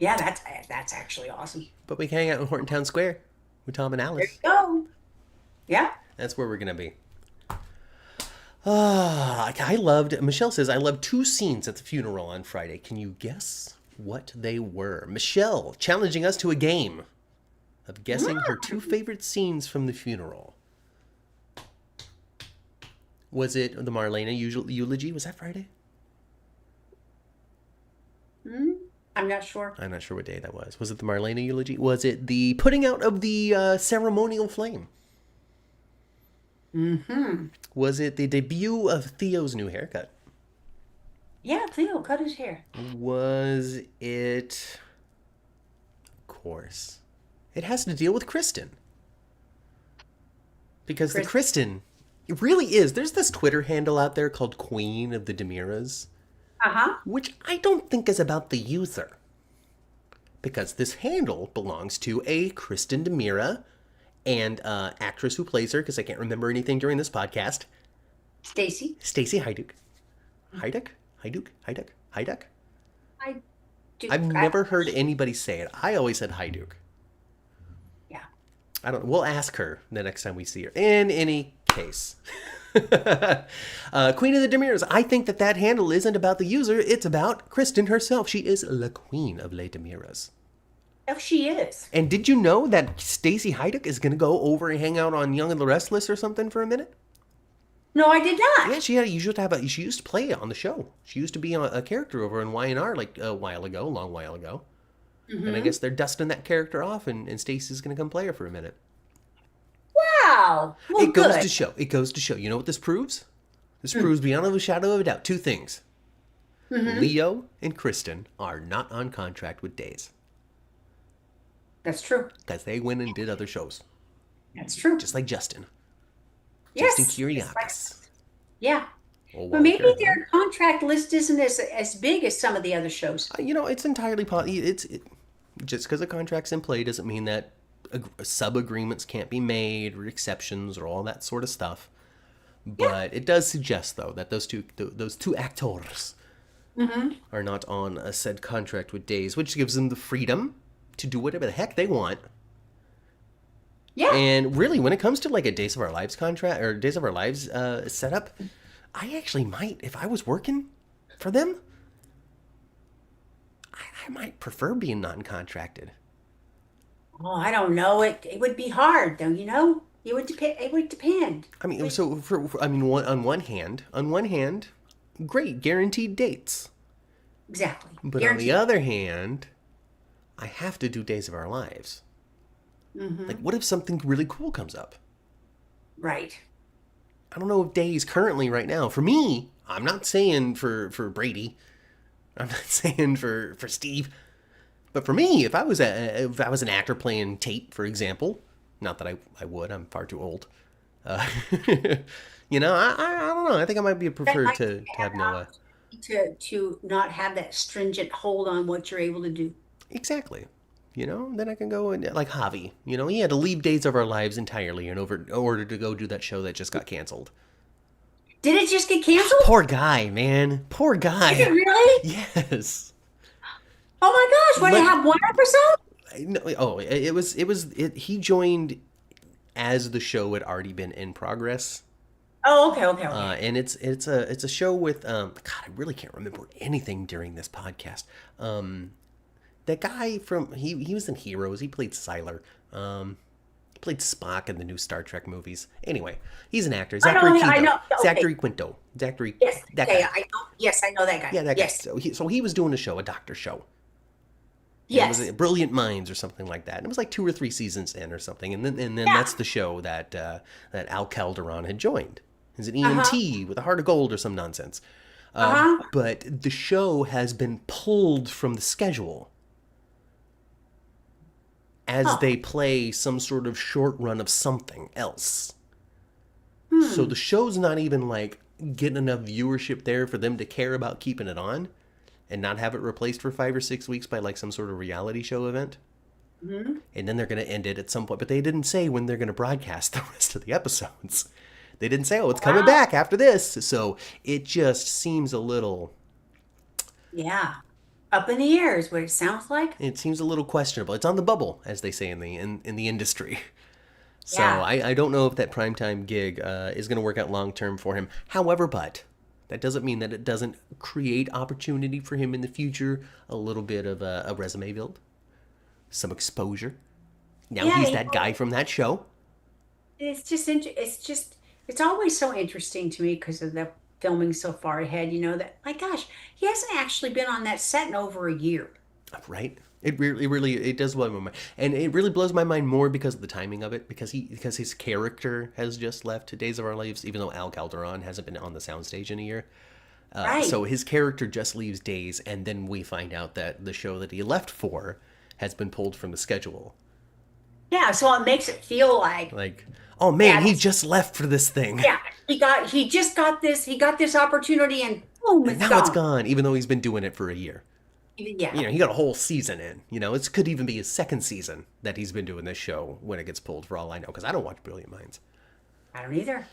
Yeah, that's actually awesome. But we can hang out in Horton Town Square with Tom and There you Alice. go. Yeah. That's where we're gonna be. I loved. Michelle says I loved two scenes at the funeral on Friday. Can you guess what they were? Michelle challenging us to a game of guessing her two favorite scenes from the funeral. Was it the Marlena eulogy? Was that Friday? Hmm? I'm not sure. I'm not sure what day that was. Was it the Marlena eulogy? Was it the putting out of the ceremonial flame? Mm-hmm. Was it the debut of Theo's new haircut? Yeah, Theo cut his hair. Was it... Of course. It has to deal with Kristen. Because the Kristen... It really is. There's this Twitter handle out there called Queen of the Demiras, Uh-huh. which I don't think is about the user. Because this handle belongs to a Kristen Demira and actress who plays her, because I can't remember anything during this podcast, Stacy. Stacey Haiduk. Haiduk? Haiduk? Haiduk? Haiduk? I do. I've never heard anybody say it. I always said Haiduk. Yeah. I don't. We'll ask her the next time we see her. In any case, Queen of the Demiras. I think that handle isn't about the user. It's about Kristen herself. She is la Queen of Les Demiras. Oh, she is. And did you know that Stacey Haiduk is going to go over and hang out on Young and the Restless or something for a minute? No, I did not. Yeah, she used to play on the show. She used to be a character over in Y&R like a long while ago. Mm-hmm. And I guess they're dusting that character off, and Stacey's going to come play her for a minute. Wow. Well, It goes to show. It goes to show. You know what this proves? This proves beyond a shadow of a doubt two things. Mm-hmm. Leo and Kristen are not on contract with Days. That's true. Because they went and did other shows. That's true. Just like Justin. Yes. Justin Kiriakis. Yeah. Oh, But maybe their contract list isn't as big as some of the other shows. It's entirely possible. Just because a contract's in play doesn't mean that sub-agreements can't be made or exceptions or all that sort of stuff. But it does suggest, though, that those two actors are not on a said contract with Days, which gives them the freedom to do whatever the heck they want. Yeah. And really, when it comes to like a Days of Our Lives contract or Days of Our Lives setup, I actually might, if I was working for them, I might prefer being non-contracted. Oh, I don't know. It would be hard, though. It would depend. It would depend. I mean, on one hand, great, guaranteed dates. Exactly. But Guaranteed. on the other hand, I have to do Days of Our Lives. Mm-hmm. Like, what if something really cool comes up? Right. I don't know if Days currently right now. For me, I'm not saying for Brady. I'm not saying for Steve. But for me, if I was an actor playing Tate, for example, not that I would. I'm far too old. I don't know. I think I might be preferred to have Noah. To not have that stringent hold on what you're able to do. Exactly. Then I can go and like Javi. He had to leave Days of Our Lives entirely in order to go do that show that just got canceled. Did it just get canceled? Poor guy, man. Poor guy. Did it really? Yes. Oh my gosh! What, did it have one episode? No, it was. He joined as the show had already been in progress. Oh, okay. And it's a show with God, I really can't remember anything during this podcast. That guy from he was in Heroes. He played Sylar. He played Spock in the new Star Trek movies. Anyway, he's an actor. Zachary Quinto. I know. Okay. Zachary Quinto. Zachary. Yes. That okay. guy. I know. Yes, I know that guy. Yeah, that yes. guy. So he was doing a show, a doctor show. Yes. It was Brilliant Minds or something like that. And it was like 2 or 3 seasons in or something. And then that's the show that Al Calderon had joined. He's an EMT with a heart of gold or some nonsense. But the show has been pulled from the schedule as they play some sort of short run of something else. So the show's not even like getting enough viewership there for them to care about keeping it on and not have it replaced for 5 or 6 weeks by like some sort of reality show event. Mm-hmm. And then they're going to end it at some point. But they didn't say when they're going to broadcast the rest of the episodes. They didn't say, it's coming back after this. So it just seems a little... Yeah. Up in the air is what it sounds like. It seems a little questionable. It's on the bubble, as they say in the industry. So Yeah. I don't know if that primetime gig is going to work out long term for him. However, but that doesn't mean that it doesn't create opportunity for him in the future. A little bit of a resume build, some exposure. Now Yeah, he's that guy from that show. it's always so interesting to me because of the filming so far ahead, that my gosh, he hasn't actually been on that set in over a year. Right? It really, it does blow my mind, and it really blows my mind more because of the timing of it. Because his character has just left Days of Our Lives, even though Al Calderon hasn't been on the soundstage in a year. Right. So his character just leaves Days, and then we find out that the show that he left for has been pulled from the schedule. Yeah, so it makes it feel like, Like, oh man, yeah, he just left for this thing, yeah, he got this opportunity and boom, and it's now it's gone. gone. Even though he's been doing it for a year. Yeah, He got a whole season in. It could even be his second season that he's been doing this show when it gets pulled, for all I know, because I don't watch Brilliant Minds. I don't either.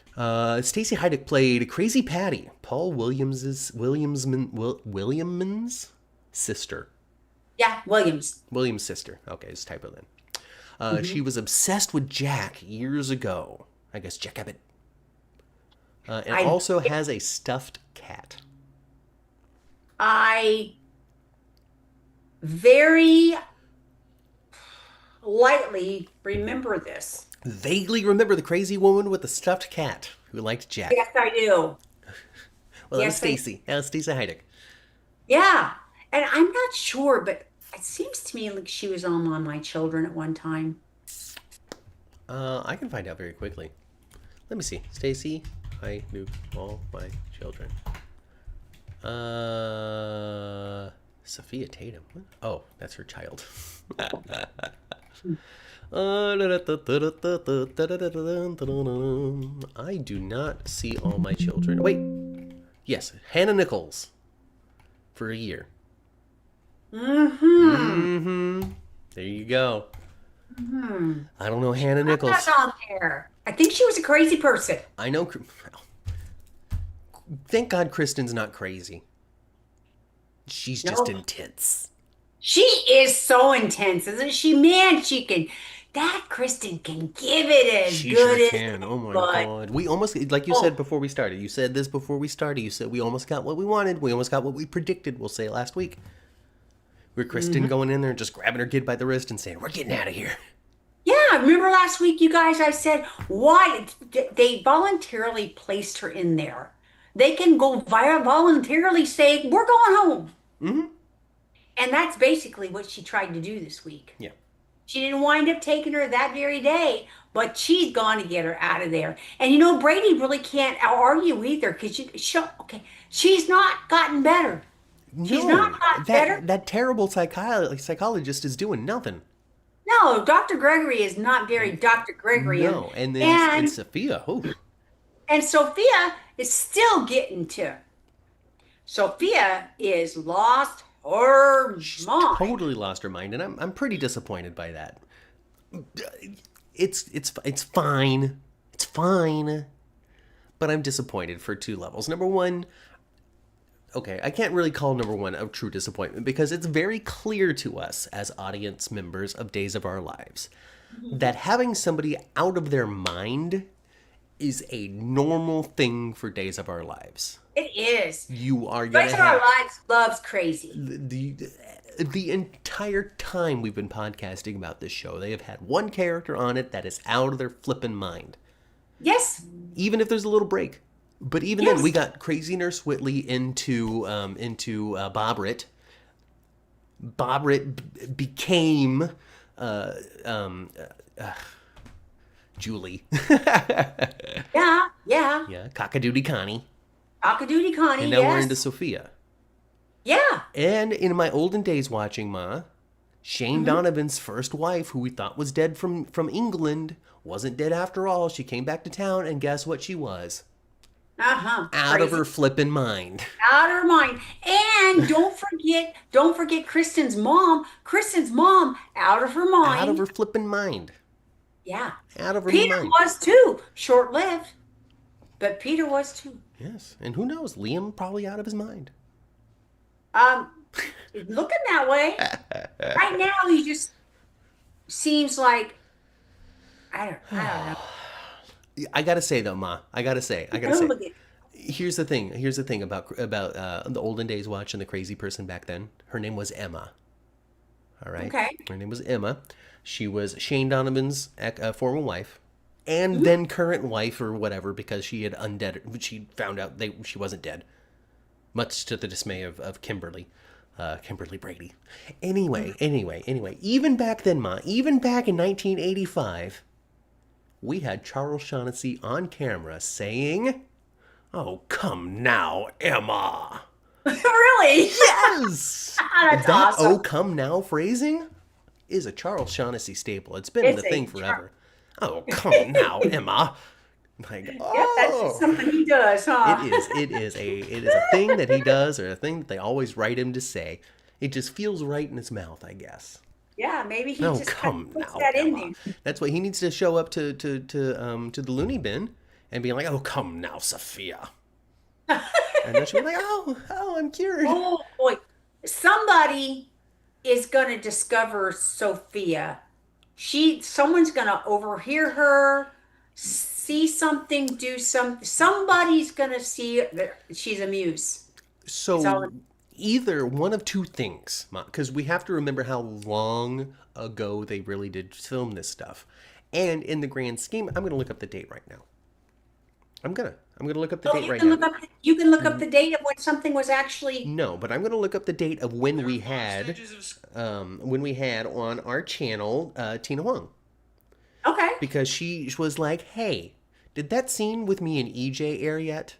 Stacey Heideck played Crazy Patty, Paul Williams's sister. Yeah, Williams. William's sister. Okay, it's typo then. Hmm. She was obsessed with Jack years ago. I guess Jack Abbott. And I also has a stuffed cat. I very lightly remember this. Vaguely remember the crazy woman with the stuffed cat who liked Jack. Yes, I do. Well, that was Yes, I Stacy. That was Stacey Heideck. Yeah. And I'm not sure, but it seems to me like she was on My Children at one time. I can find out very quickly. Let me see. Stacy, I knew all my children. Sophia Tatum. What? Oh, that's her child. I do not see all my children. Wait. Yes, Hannah Nichols for a year. Mm-hmm. Mm-hmm. There you go. Hmm. I don't know Hannah I'm not Nichols. on there. I think she was a crazy person. I know. Thank God Kristen's not crazy. She's just No, intense. she is so intense, isn't she? Man, that Kristen can give it as She sure good as can. Oh my but God. We almost, like you said oh, before we started, you said this before we started. You said we almost got what we wanted. We almost got what we predicted, we'll say, last week. With Kristen mhm. going in there and just grabbing her kid by the wrist and saying, "We're getting out of here." Yeah, remember last week, you guys, I said, why they voluntarily placed her in there. They can go via voluntarily say, we're going home. Mm-hmm. And that's basically what she tried to do this week. Yeah. She didn't wind up taking her that very day, but she's gone to get her out of there. And Brady really can't argue either because okay, she's not gotten better. She's No, not gotten better. that terrible psychologist is doing nothing. No, Dr. Gregory is not very Dr. Gregory. No, and then and And Sophia. Oh, and Sophia is still getting to. Sophia is lost her she's mind. totally lost her mind, and I'm pretty disappointed by that. It's fine. It's fine. But I'm disappointed for two levels. Number one, okay, I can't really call number one a true disappointment because it's very clear to us as audience members of Days of Our Lives that having somebody out of their mind is a normal thing for Days of Our Lives. It is. You are gonna Rest of our have lives loves crazy. the entire time we've been podcasting about this show, they have had one character on it that is out of their flippin' mind. Yes. Even if there's a little break. But even then, we Yes. got Crazy Nurse Whitley into Bobrit. Bobrit became uh, um, Julie. Yeah. Yeah. Yeah, Cockadoodie Connie. Cockadoodie And Connie. now we're into Yes. Sophia. Yeah. And in my olden days watching Ma, Shane Hmm. Donovan's first wife, who we thought was dead from England, wasn't dead after all. She came back to town, and guess what she was? Uh-huh. Out of Crazy. her flippin' mind. Out of her mind. And don't forget Kristen's mom. Kristen's mom out of her Out of mind. her flippin' mind. Yeah. Out of her Peter mind. was too. Short-lived, but Peter was too. Yes, and who knows? Liam probably out of his mind. Um, looking that way. Right now, he just seems like I don't know. I gotta say though, Ma, I gotta say, Hooligan. here's the thing. Here's the thing about the olden days watching the crazy person back then. Her name was Emma. All right, Okay. her name was Emma. She was Shane Donovan's former wife, and Mhm. then current wife or whatever because she had undead. She found out she wasn't dead, much to the dismay of Kimberly. Kimberly Brady. Anyway. Even back then, Ma, even back in 1985, we had Charles Shaughnessy on camera saying, "Oh, come now, Emma." Really? Yes! That's That awesome. "oh, come now" phrasing is a Charles Shaughnessy staple. It's been the It's thing a forever. "Oh, come now, Emma." Like, yep, that's just oh, something he does, it huh? is. It is a thing that he does, or a thing that they always write him to say. It just feels right in his mouth, I guess. Yeah, maybe he "Oh, just kind come of puts now, that in Emma." there. That's why he needs to show up to the loony bin and be like, "Oh, come now, Sophia." And then she'll be like, "Oh, I'm cured." Oh boy, somebody is going to discover Sophia. Someone's going to overhear her, see something, do something. Somebody's going to see that she's a muse. It's all. So either one of two things, because we have to remember how long ago they really did film this stuff. And in the grand scheme, I'm going to look up the date right now. I'm gonna look up the Oh, date right now. you can look up the date of when something was actually. No, but I'm gonna look up the date of when we had on our channel Tina Huang, Okay, because she was like, "Hey, did that scene with me and EJ air yet?"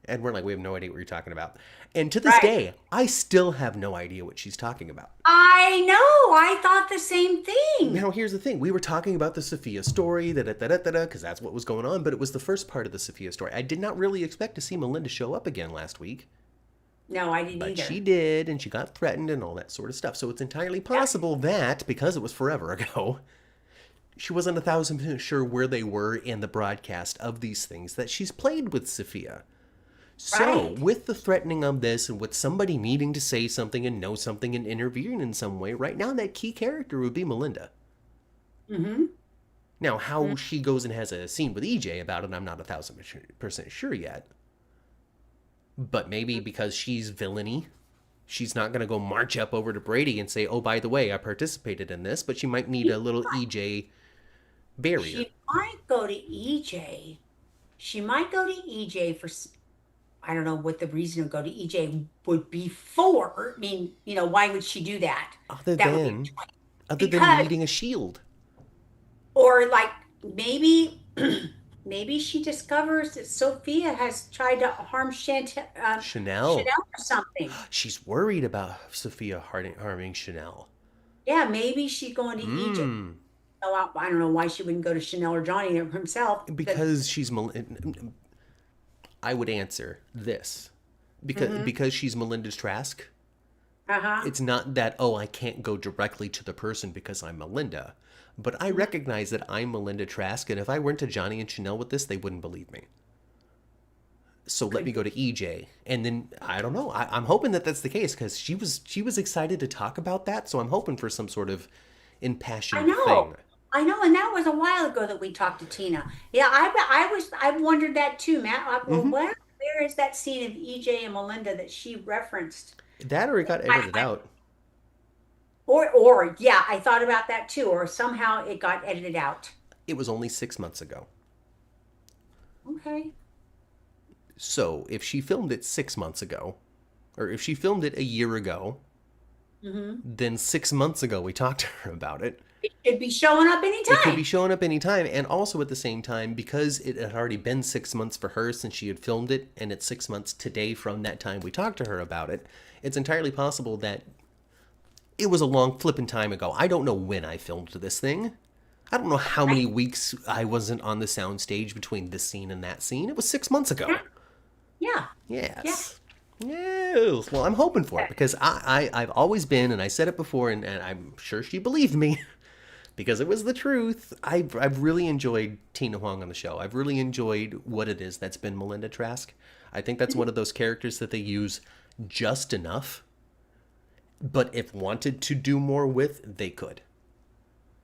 And we're like, "We have no idea what you're talking about." And to this right. day, I still have no idea what she's talking about. I know. I thought the same thing. Now, here's the thing. We were talking about the Sophia story, because that's what was going on, but it was the first part of the Sophia story. I did not really expect to see Melinda show up again last week, No, I didn't but she either. did, and she got threatened and all that sort of stuff. So it's entirely Yep. possible that, because it was forever ago, she wasn't 1,000% sure where they were in the broadcast of these things that she's played with Sophia. So, Right. with the threatening of this and with somebody needing to say something and know something and intervene in some way, right now that key character would be Melinda. Mm-hmm. Now, how she goes and has a scene with EJ about it, I'm not 1,000% sure yet. But maybe because she's villainy, she's not going to go march up over to Brady and say, "Oh, by the way, I participated in this," but she might need a little EJ barrier. She might go to EJ. She might go to EJ for, I don't know what the reason to go to EJ would be for. I mean, why would she do that? Other That would be than, other than because, needing a shield. or like maybe, maybe she discovers that Sophia has tried to harm Chanel. Chanel or something. She's worried about Sophia harming Chanel. Yeah, maybe she's going to EJ. Hmm. Oh, I don't know why she wouldn't go to Chanel or Johnny himself. But Because I would answer this. Because she's Melinda's Trask. uh-huh. It's not that, "Oh, I can't go directly to the person because I'm Melinda." But I recognize that I'm Melinda Trask, and if I went to Johnny and Chanel with this, they wouldn't believe me. So let me Could go to EJ, and then I don't know. I'm hoping that that's the case because she was excited to talk about that. So I'm hoping for some sort of I impassioned know. thing. I know, and that was a while ago that we talked to Tina. Yeah, I wondered that too, Matt. Well, Hmm. where is that scene of EJ and Melinda that she referenced? That or it got I, edited I, out. or yeah, I thought about that too. Or somehow it got edited out. It was only 6 months ago. Okay. So if she filmed it 6 months ago, or if she filmed it a year ago, Mm-hmm. then 6 months ago we talked to her about it. It should be showing up It could be anytime. showing up anytime, and also at the same time, because it had already been 6 months for her since she had filmed it, and it's 6 months today from that time we talked to her about it, it's entirely possible that it was a long flippin' time ago. I don't know when I filmed this thing. I don't know how Right? many weeks I wasn't on the soundstage between this scene and that scene. It was 6 months ago. Yeah. Yeah. Yeah. Yes. Yes. Well, I'm hoping for it because I've always been, and I said it before, and I'm sure she believed me because it was the truth. I've really enjoyed Tina Huang on the show. I've really enjoyed what it is that's been Melinda Trask. I think that's one of those characters that they use just enough But if wanted to do more with, they could.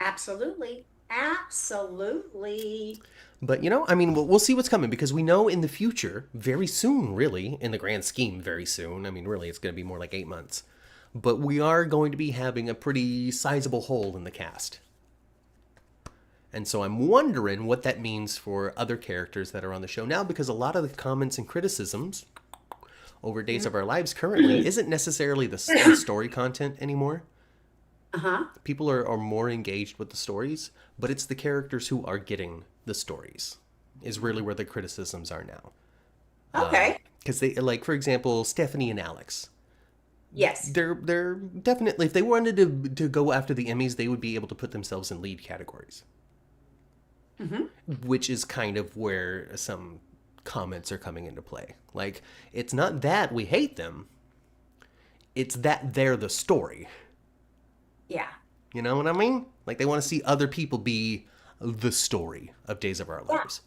Absolutely. Absolutely. But, you know, I mean, we'll see what's coming because we know in the future, very soon, really, in the grand scheme, very soon. I mean, really, it's going to be more like 8 months. But we are going to be having a pretty sizable hole in the cast. And so I'm wondering what that means for other characters that are on the show now, because a lot of the comments and criticisms over Days of Our Lives currently isn't necessarily the story content anymore. Uh-huh. People are more engaged with the stories, but it's the characters who are getting the stories is really where the criticisms are now. Okay. Because they, like, for example, Stephanie and Alex. Yes. They're definitely, if they wanted to go after the Emmys, they would be able to put themselves in lead categories. Which is kind of where some comments are coming into play. Like, it's not that we hate them, it's that they're the story. Yeah. You know what I mean? Like, they want to see other people be the story of Days of Our Lives.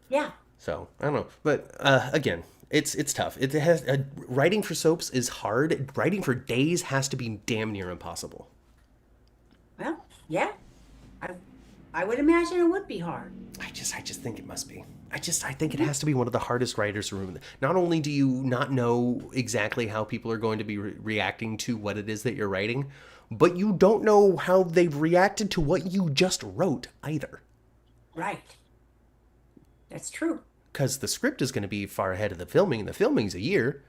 Yeah. So, I don't know. But, again, it's tough. It has writing for soaps is hard. Writing for Days has to be damn near impossible. Well, yeah. I I would imagine it would be hard. I just think it must be. I think it has to be one of the hardest writers' room. Not only do you not know exactly how people are going to be reacting to what it is that you're writing, but you don't know how they've reacted to what you just wrote either. Right. That's true. Because the script is going to be far ahead of the filming, and the filming's a year.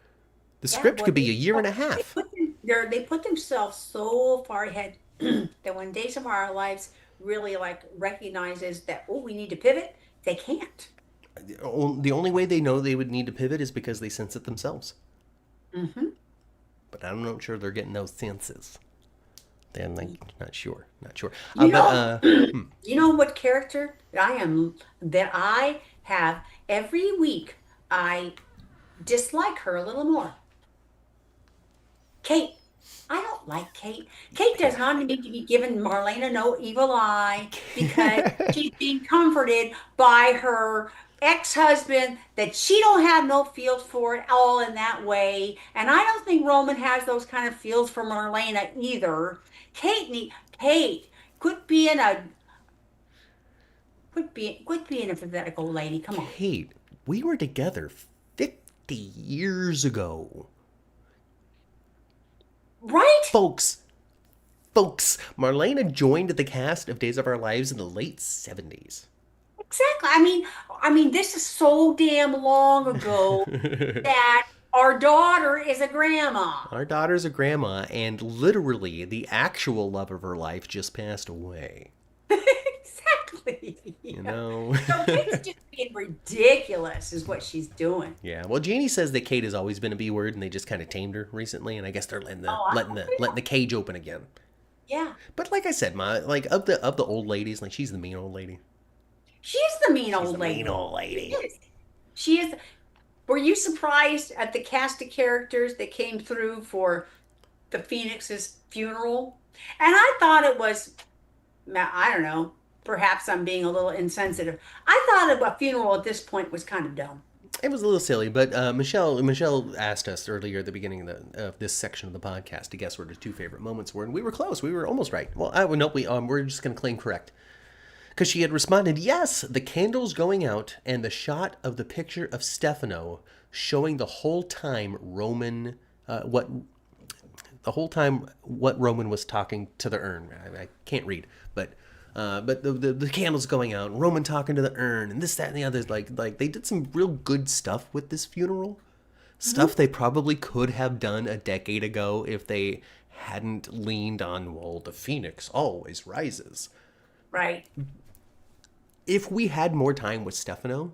The Yeah, script well, could be a year and a half. they put themselves so far ahead that when Days of Our Lives really like recognizes that, oh, we need to pivot, they can't. The only way they know they would need to pivot is because they sense it themselves. Mm-hmm. But I'm not sure they're getting those senses. Then, like, not sure. You But know, you know what character that I have every week I dislike her a little more. Kate. I don't like Kate. Kate does not need to be given Marlena no evil eye because she's being comforted by her ex-husband that she don't have no feels for at all in that way. And I don't think Roman has those kind of feels for Marlena either. Kate quit being a quit being a pathetic old lady. Come on. Kate, we were together 50 years ago. Right? Folks, Marlena joined the cast of Days of Our Lives in the late 70s. Exactly. I mean, this is so damn long ago that our daughter is a grandma. Our daughter's a grandma, and literally the actual love of her life just passed away. Exactly. You Yeah. know? So Kate's just being ridiculous, is what she's doing. Yeah. Well, Jeannie says that Kate has always been a B word, and they just kind of tamed her recently, and I guess they're letting the Oh, I letting don't the letting the cage open again. Yeah. But like I said, like of the old ladies, like she's the mean old lady. She's the mean She's old the lady. mean old lady. She is. She is. Were you surprised at the cast of characters that came through for the Phoenix's funeral? And I thought it was, I don't know, perhaps I'm being a little insensitive. I thought a funeral at this point was kind of dumb. It was a little silly, but Michelle asked us earlier at the beginning of this section of the podcast to guess what her two favorite moments were, and we were close. We were almost right. Well, nope. We're just going to claim correct because she had responded, "Yes, the candles going out and the shot of the picture of Stefano showing the whole time what Roman was talking to the urn." I can't read, but the candles going out, and Roman talking to the urn, and this, that, and the other. Like they did some real good stuff with this funeral. Stuff they probably could have done a decade ago if they hadn't leaned on, well, the phoenix always rises. Right. If we had more time with Stefano,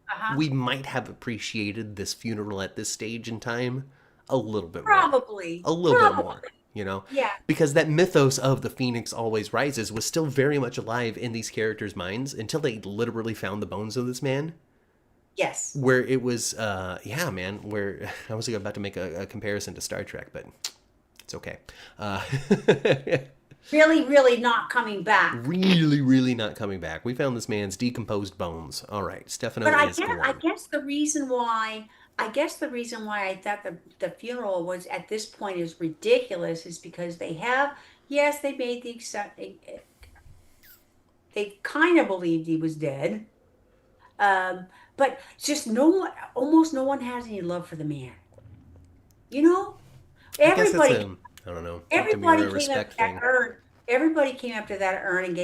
Uh-huh. we might have appreciated this funeral at this stage in time a little bit more. Probably. A little bit Probably. more, you know? Yeah. Because that mythos of the phoenix always rises was still very much alive in these characters' minds until they literally found the bones of this man. Yes. Where it was, yeah, man, where I was about to make a comparison to Star Trek, but it's okay. Really, really not coming back. Really, really not coming back. We found this man's decomposed bones. All right, But Stefano is I gone. guess the reason why I thought the funeral was at this point is ridiculous is because they have, yes, they made the except they kind of believed he was dead. Um, but just no one, almost no one has any love for the man. You know, I guess it's everybody a, I don't know, everybody Demira came up to respect that thing. urn. Everybody came up to that urn and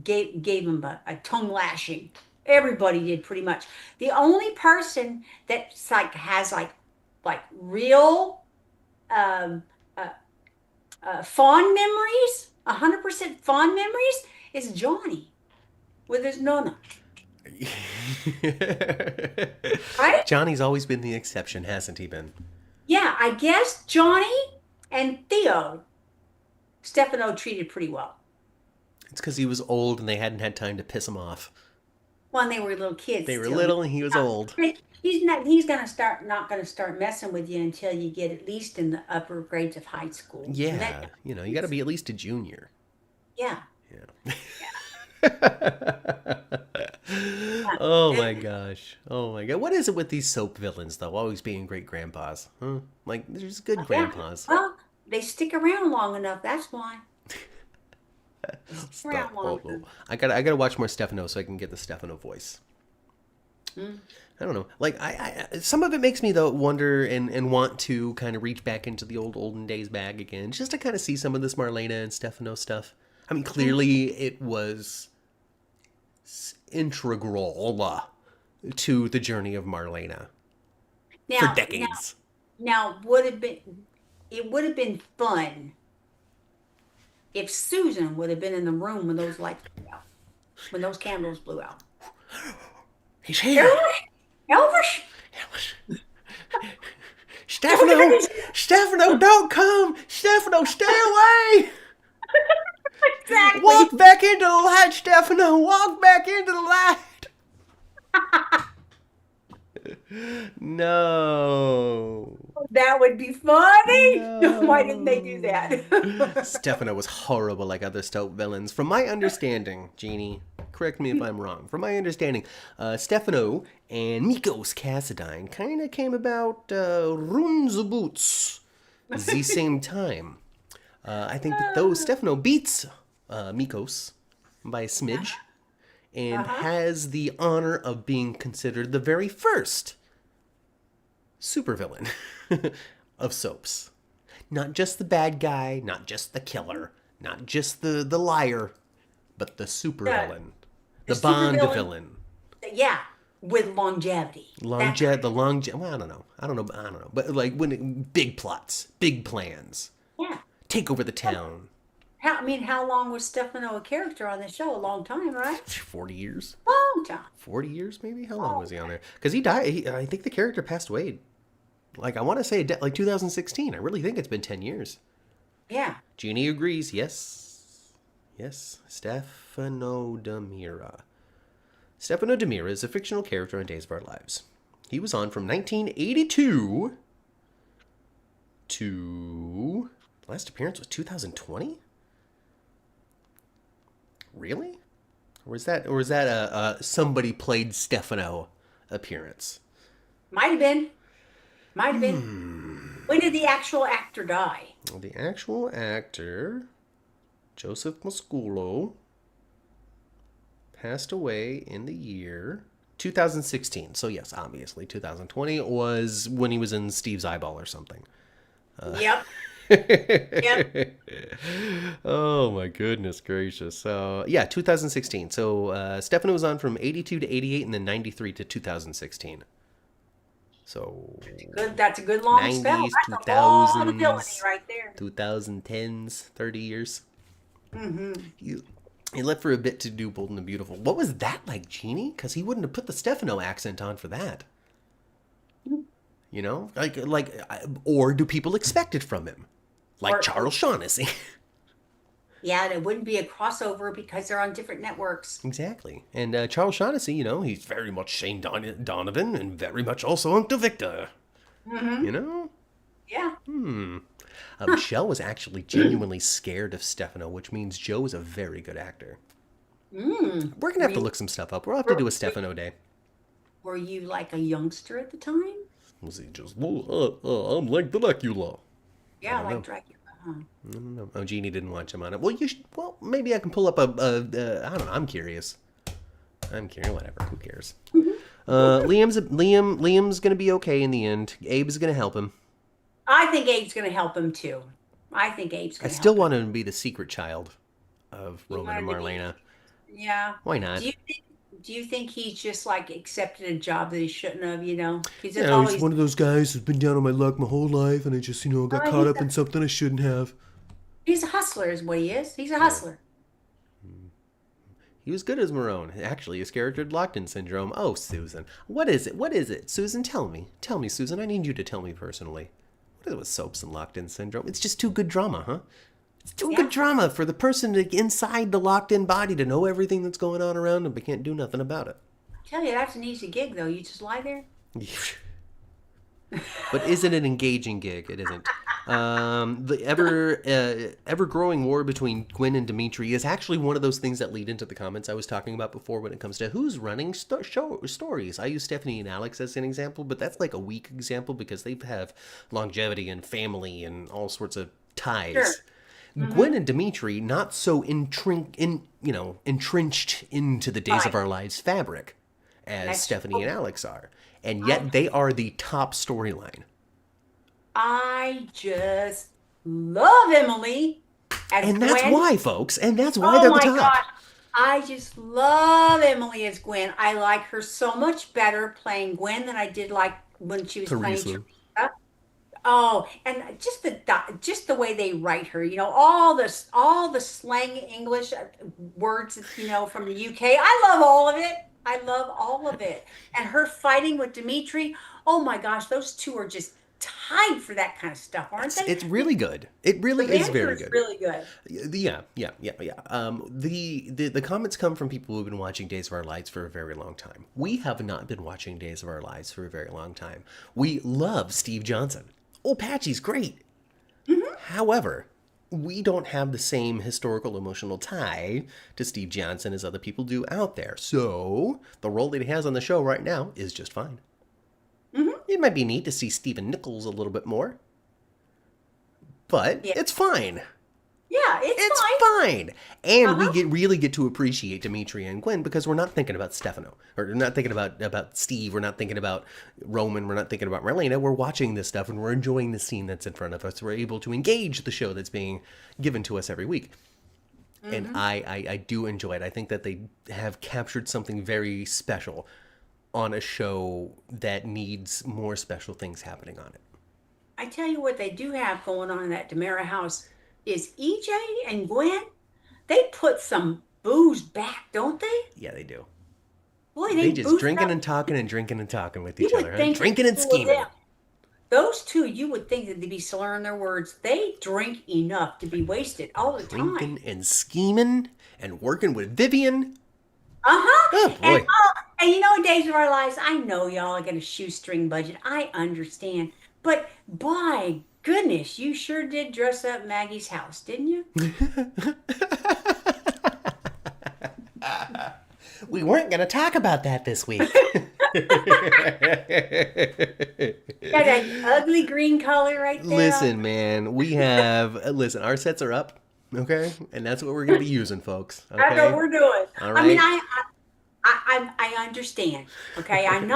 gave him a tongue lashing. Everybody did pretty much. The only person that's like has like real um, uh, fond memories, 100% fond memories, is Johnny with his nonna, right? Johnny's always been the exception, hasn't he been? Yeah, I guess Johnny and Theo Stefano treated pretty well. It's because he was old and they hadn't had time to piss him off. When they were little kids They were still. little and he was old. He's gonna start not gonna start messing with you until you get at least in the upper grades of high school. And that, Yeah, you got to be at least a junior. yeah. Yeah. Yeah. Oh my gosh. Oh my god. What is it with these soap villains though? Always being great grandpas. Huh? Like there's good Yeah. grandpas. Well, they stick around long enough, that's why. They stick Stop. around Oh, long oh. enough. I gotta watch more Stefano so I can get the Stefano voice. Mm. I don't know. Like I some of it makes me though wonder and want to kind of reach back into the olden days bag again, just to kind of see some of this Marlena and Stefano stuff. I mean, clearly it was integral to the journey of Marlena for Now, now, decades. now, it would have been fun if Susan would have been in the room when those lights blew out, when those candles blew out. He's here. Elvis, Elvis, Stefano, Stefano, don't come. Stefano, stay away. exactly. Walk back into the light, Stefano. Walk back into the light. No. That would be funny. Why didn't they do No. that? Stefano was horrible like other Stoke villains. From my understanding, Jeannie, correct me if I'm wrong. From my understanding, Stefano and Mikos Cassadine kind of came about Runzaboots the same time. I think that those Stefano beats Mikos by a smidge and Uh-huh. has the honor of being considered the very first supervillain of soaps. Not just the bad guy, not just the killer, not just the liar, but the The, supervillain, the the super Bond villain, villain. yeah, with longevity. That kind. The well, I don't know, but like big plots, big plans, Yeah. take over the town. I mean, how long was Stefano a character on the show? A long time, right? 40 years, Long time. 40 years maybe. How long Long was he on time. there? Because he died. I think the character passed away. Like I want to say like 2016. I really think it's been 10 years. Yeah. Jeannie agrees. Yes. Yes. Stefano Demira. Stefano Demira is a fictional character on Days of Our Lives. He was on from 1982 to... Last appearance was 2020? Really? Or is that a somebody played Stefano appearance? Might have been. Might have been. When did the actual actor die? Well, the actual actor, Joseph Musculo, passed away in the year 2016. So yes, obviously 2020 was when he was in Steve's Eyeball or something. Yep. Yep. Oh my goodness gracious. So yeah, 2016. So Stefano was on from 82 to 88 and then 93 to 2016. So Good. That's a good long spell. 90s, That's a lot of villainy 2000s, right there. 2010s, 30 years. Hmm. He left for a bit to do Bold and the Beautiful. What was that like, Genie? Because he wouldn't have put the Stefano accent on for that. You know, or do people expect it from him, like Or Charles Shaughnessy? yeah, it wouldn't be a crossover because they're on different networks. Exactly. And Charles Shaughnessy, he's very much Shane Donovan and very much also Uncle Victor. Hmm. You know. Yeah. Michelle was actually genuinely scared of Stefano, which means Joe is a very good actor. We're going to Were have to you look some stuff up. We'll have to were, do a Stefano day. were you like a youngster at the time? Was he just, I'm like Dracula? I Yeah, don't like know. Dracula. Huh? I don't know. Oh, Jeannie didn't watch him on it. Well, well, maybe I can pull up I don't know. I'm curious. I'm curious. Whatever. Who cares? Liam's gonna be okay in the end. Abe's gonna help him. I think Abe's going to help him too. I think Abe's I going to still help him. want him to be the secret child of You Roman and want him to be, Marlena. yeah. Why Do not? you think, do you think he's just like accepted a job that he shouldn't have, you know? Because You that's know, all he's he's, one of those guys who's been down on my luck my whole life, and I just, got caught he's up in something I shouldn't have. he's a hustler is what he is. He's a Yeah. hustler. He was good as Marone. Actually, his character had locked-in syndrome. Oh, Susan. What is it? What is it? Susan, tell me. Tell me, Susan. I need you to tell me personally. What is it with soaps and locked-in syndrome? It's just too good drama, huh? It's too good Yeah. drama for the person inside the locked-in body to know everything that's going on around them but can't do nothing about I tell you, that's an easy gig though. You just lie there. it. But is it an engaging gig? It isn't. The ever growing war between Gwen and Dimitri is actually one of those things that lead into the comments I was talking about before when it comes to who's running stories. I use Stephanie and Alex as an example, but that's like a weak example because they have longevity and family and all sorts of Sure. ties. Mm-hmm. Gwen and Dimitri not so entrenched into the Days of Right. Our Lives fabric as That's Stephanie and Alex are, and I yet they are the top storyline. I just love Emily as And that's Gwen. why, folks. And that's why Oh they're the my top. gosh. I just love Emily as Gwen. I like her so much better playing Gwen than I did like when she was playing Teresa. Teresa. Oh, and just the way they write her, all the slang English words, from the UK. I love all of it. I love all of it. And her fighting with Dimitri. Oh my gosh, those two are just tied for that kind of stuff, aren't they? It's really good. It The really is banter very is good. really good. Yeah. The comments come from people who've been watching Days of Our Lives for a very long time. We have not been watching Days of Our Lives for a very long time. We love Steve Johnson. Oh, Patchy's great. Mhm. However, we don't have the same historical emotional tie to Steve Johnson as other people do out there. So the role that he has on the show right now is just fine. Mhm. It might be neat to see Stephen Nichols a little bit more, but Yeah. it's fine. Yeah, it's It's fine. fine. And we Uh-huh. really get to appreciate Dimitri and Gwen because we're not thinking about Stefano. Or we're not thinking about Steve. We're not thinking about Roman. We're not thinking about Marlena. We're watching this stuff and we're enjoying the scene that's in front of us. We're able to engage the show that's being given to us every week. And Hmm. I do enjoy it. I think that they have captured something very special on a show that needs more special things happening on it. I tell you what they do have going on in that Demera house is EJ and Gwen. They put some booze back, don't they? Yeah, they do. Boy, They they just boosted drinking up. and talking and drinking and talking with You each other, would huh? think the Drinking and two of scheming. them, those two, you would think that they'd be slurring their words. They drink enough to be wasted all the time. Drinking and scheming and working with Vivian. Uh-huh. Oh And boy. in Days of Our Lives, I know y'all are gonna shoestring budget. I understand. But by goodness, you sure did dress up Maggie's house, didn't you? We weren't going to talk about that this week. Got that ugly green color right there. Listen, man, listen, our sets are up, okay? And that's what we're going to be using, folks, That's what okay? we're doing. All I mean, right? I understand. Okay, I'm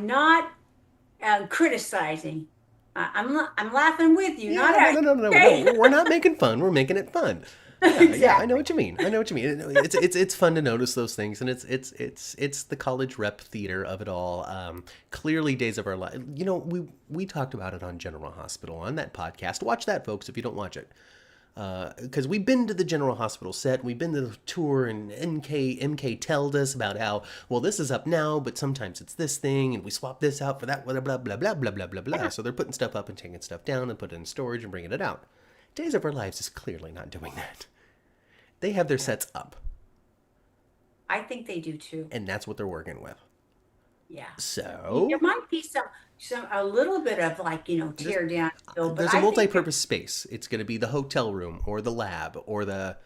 not criticizing. I'm laughing with you, not Yeah, no, at no, no, no, you. no. Okay. We're not making fun. We're making it fun. Yeah, I know Exactly. what you mean. I know what you mean. It's fun to notice those things, and it's the college rep theater of it all. Clearly, Days of Our Lives. We talked about it on General Hospital on that podcast. Watch that, folks, if you don't watch it. Because we've been to the General Hospital set, we've been to the tour, and MK told us about how, well, this is up now, but sometimes it's this thing, and we swap this out for that, blah, blah, blah, blah, blah, blah, blah, blah. Yeah. So they're putting stuff up and taking stuff down and putting it in storage and bringing it out. Days of Our Lives is clearly not doing that. They have their Yeah. sets up, I think they do too. and that's what they're working with. Yeah. There So might be some a little bit of like, there's tear down still, but there's a I think multi-purpose space. It's going to be the hotel room or the lab or the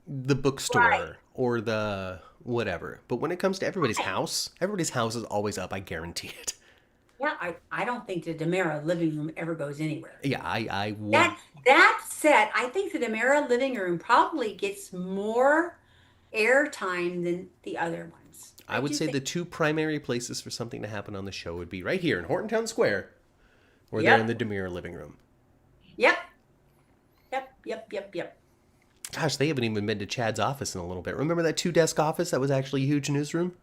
right. bookstore or the whatever. But when it comes to everybody's house is always up. I guarantee it. Yeah, I don't think the Demera living room ever goes anywhere. Yeah, I would. That said, I think the Demera living room probably gets more airtime than the other ones. I I would do say think. the two primary places for something to happen on the show would be right here in Horton Town Square, or they're in Yep. the Demir living room. Yep. Yep. Yep. Yep. Yep. Gosh, they haven't even been to Chad's office in a little bit. Remember that two-desk office that was actually a huge newsroom?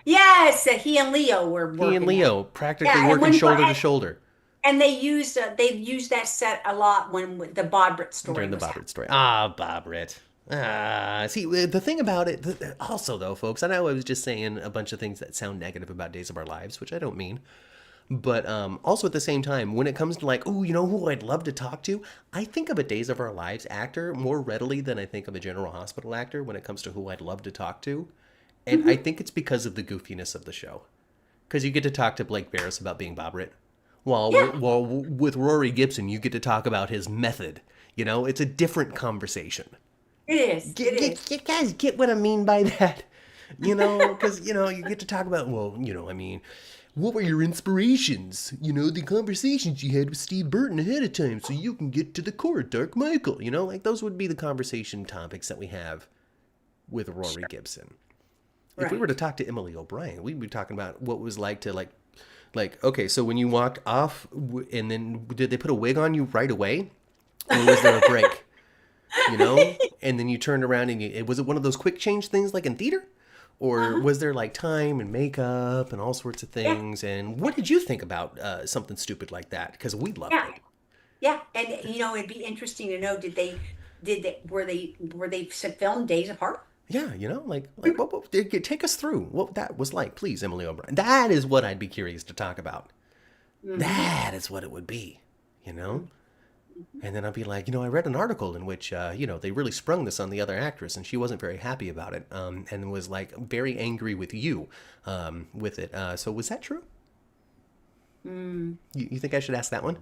Yes, he and Leo were He and working at. Leo practically Yeah, and working when shoulder to shoulder they've used that set a lot when the Bodbrit story during the was Bobbert happening. story. Ah, Bobbert. See, the thing about it, also though, folks, I know I was just saying a bunch of things that sound negative about Days of Our Lives, which I don't mean. But also at the same time, when it comes to like, oh, you know who I'd love to talk to, I think of a Days of Our Lives actor more readily than I think of a General Hospital actor when it comes to who I'd love to talk to. And I Hmm. think it's because of the goofiness of the show. Because you get to talk to Blake Barris about being Bobbert. While, Yeah, with Rory Gibson, you get to talk about his method. You know, it's a different conversation. it is. It is. You guys get what I mean by that? You know, because, you get to talk about, well, I mean, what were your inspirations? The conversations you had with Steve Burton ahead of time so you can get to the core of Dark Michael. Like those would be the conversation topics that we have with Rory Gibson. If we were to Right. talk to Emily O'Brien, we'd be talking about what it was like to okay, so when you walked off, and then did they put a wig on you right away, or was there a break? And then you turned around and was it one of those quick change things like in theater, or Uh-huh. was there like time and makeup and all sorts of Yeah. things? And what did you think about something stupid like that? Because we loved Yeah. it. Yeah. And it'd be interesting to know, were they filmed days apart? Yeah, like what take us through what that was like, please, Emily O'Brien. That is what I'd be curious to talk about. Mm-hmm. That is what it would be, you know? And then I'd be like, I read an article in which, they really sprung this on the other actress and she wasn't very happy about it, and was like very angry with you with it. So was that true? Mm. You think I should ask that one?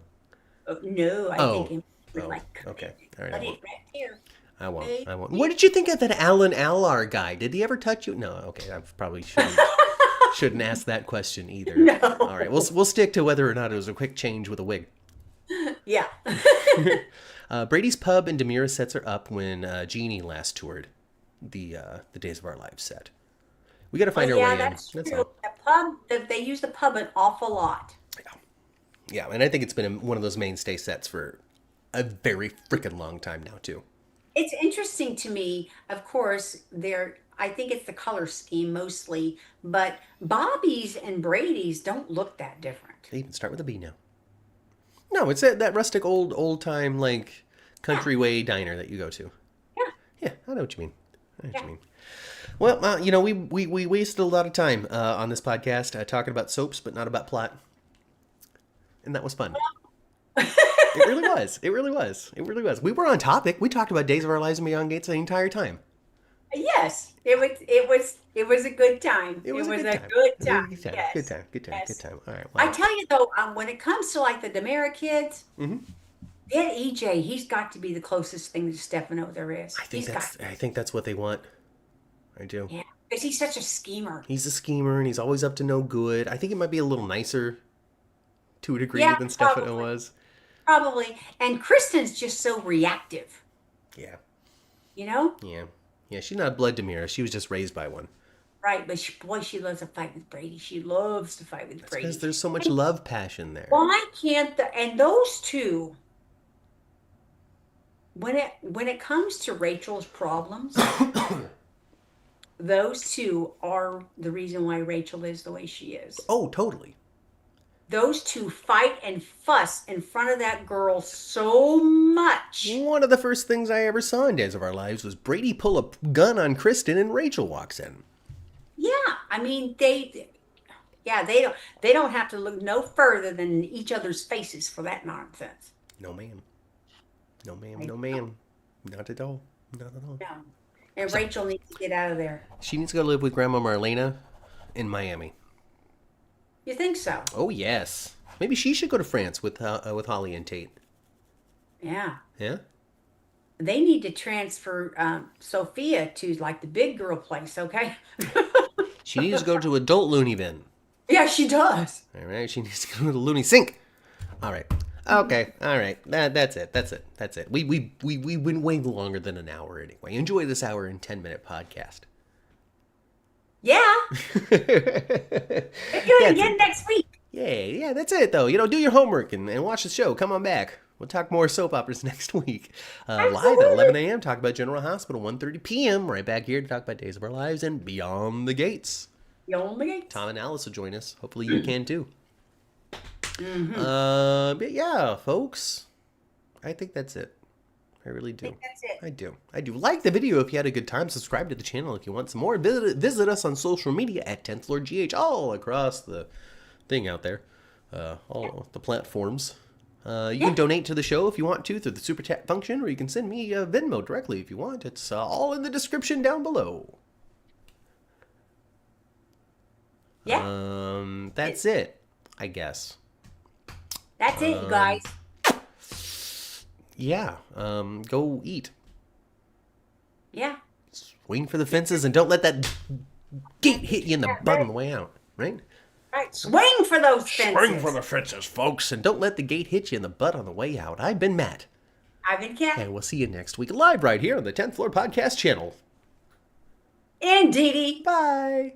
Oh, no, I think Oh, it would oh, like come okay. in. All right, I Put won't. it right here. I won't. Hey. I won't. What did you think of that Alan Allar guy? Did he ever touch you? No. Okay, I probably shouldn't ask that question either. All No. right, we'll stick to whether or not it was a quick change with a wig. Yeah. Brady's Pub and Demira sets her up when Jeannie last toured the Days of Our Lives set. We got to Oh find our yeah, way in. that's That's true. all. They use the pub an awful lot. Yeah, and I think it's been one of those mainstay sets for a very freaking long time now too. It's interesting to me, of course, I think it's the color scheme mostly, but Bobby's and Brady's don't look that different. They even start with a B now. No, it's that rustic old time like Yeah. country way diner that you go to. Yeah. Yeah, I know what you mean. I know what Yeah. you mean. Well, we wasted a lot of time on this podcast talking about soaps, but not about plot, and that was fun. It really was. It really was. It really was. We were on topic. We talked about Days of Our Lives and Beyond Gates the entire time. Yes, it was a good time. It It was a was good a time. good It was a time. good time. Good Yes. time. Good time. Good Yes. time. All right. I Wow. tell you though, when it comes to like the Demera kids, Hmm. that EJ, he's got to be the closest thing to Stefano there is. I think He's got, that's what they want. I do. yeah, because he's such a schemer. He's a schemer and he's always up to no good. I think it might be a little nicer to a degree Yeah, than Stefano probably, was. probably. And Kristen's just so reactive, Yeah. you know? Yeah. Yeah. She's not a blood Demira. She was just raised by one. Right, but boy, she loves to fight with Brady. She loves to fight with That's because Brady. there's so much love passion there. Why can't and those two, when it comes to Rachel's problems, those two are the reason why Rachel is the way she is. Oh, totally. Those two fight and fuss in front of that girl so much. One of the first things I ever saw in Days of Our Lives was Brady pull a gun on Kristen and Rachel walks in. Yeah, I mean yeah, they don't have to look no further than each other's faces for that nonsense. No, ma'am. No, ma'am. Right? No, ma'am. Not at all. Not at all. No. And So Rachel needs to get out of there. she needs to go live with Grandma Marlena in Miami. You think so? Oh yes. Maybe she should go to France with Holly and Tate. Yeah. Yeah. They need to transfer Sophia to like the big girl place, okay? She needs to go to adult loony bin. Yeah, she does. All right. She needs to go to the loony sink. All right. Okay. All right. That's it. That's it. That's it. We went way longer than an hour anyway. Enjoy this hour and 10-minute podcast. Yeah. We'll do it That's again it. next week. Yeah, that's it though. Do your homework and watch the show. Come on back. We'll talk more soap operas next week. Live at 11 Absolutely. a.m. Talk about General Hospital, 1:30 p.m. Right back here to talk about Days of Our Lives and Beyond the Gates. You only gates. Tom and Alice will join us. Hopefully you can too. Mm-hmm. But yeah, folks, I think that's it. I really I do. think that's it. I do. I do. Like the video if you had a good time. Subscribe to the channel if you want some more. Visit us on social media at 10th Floor GH all across the thing out there. All the platforms. You can donate to the show if you want to through the Super Chat function, or you can send me a Venmo directly if you want. It's all in the description down below. Yeah. That's it, I guess. That's it, you guys. Yeah. Go eat. Yeah. Swing for the fences and don't let that gate hit you in the butt on the way out, right? Right. Swing for those fences. Swing for the fences, folks, and don't let the gate hit you in the butt on the way out. I've been Matt, I've been Kat. and we'll see you next week live right here on the 10th Floor Podcast channel. And Dee Dee. Bye.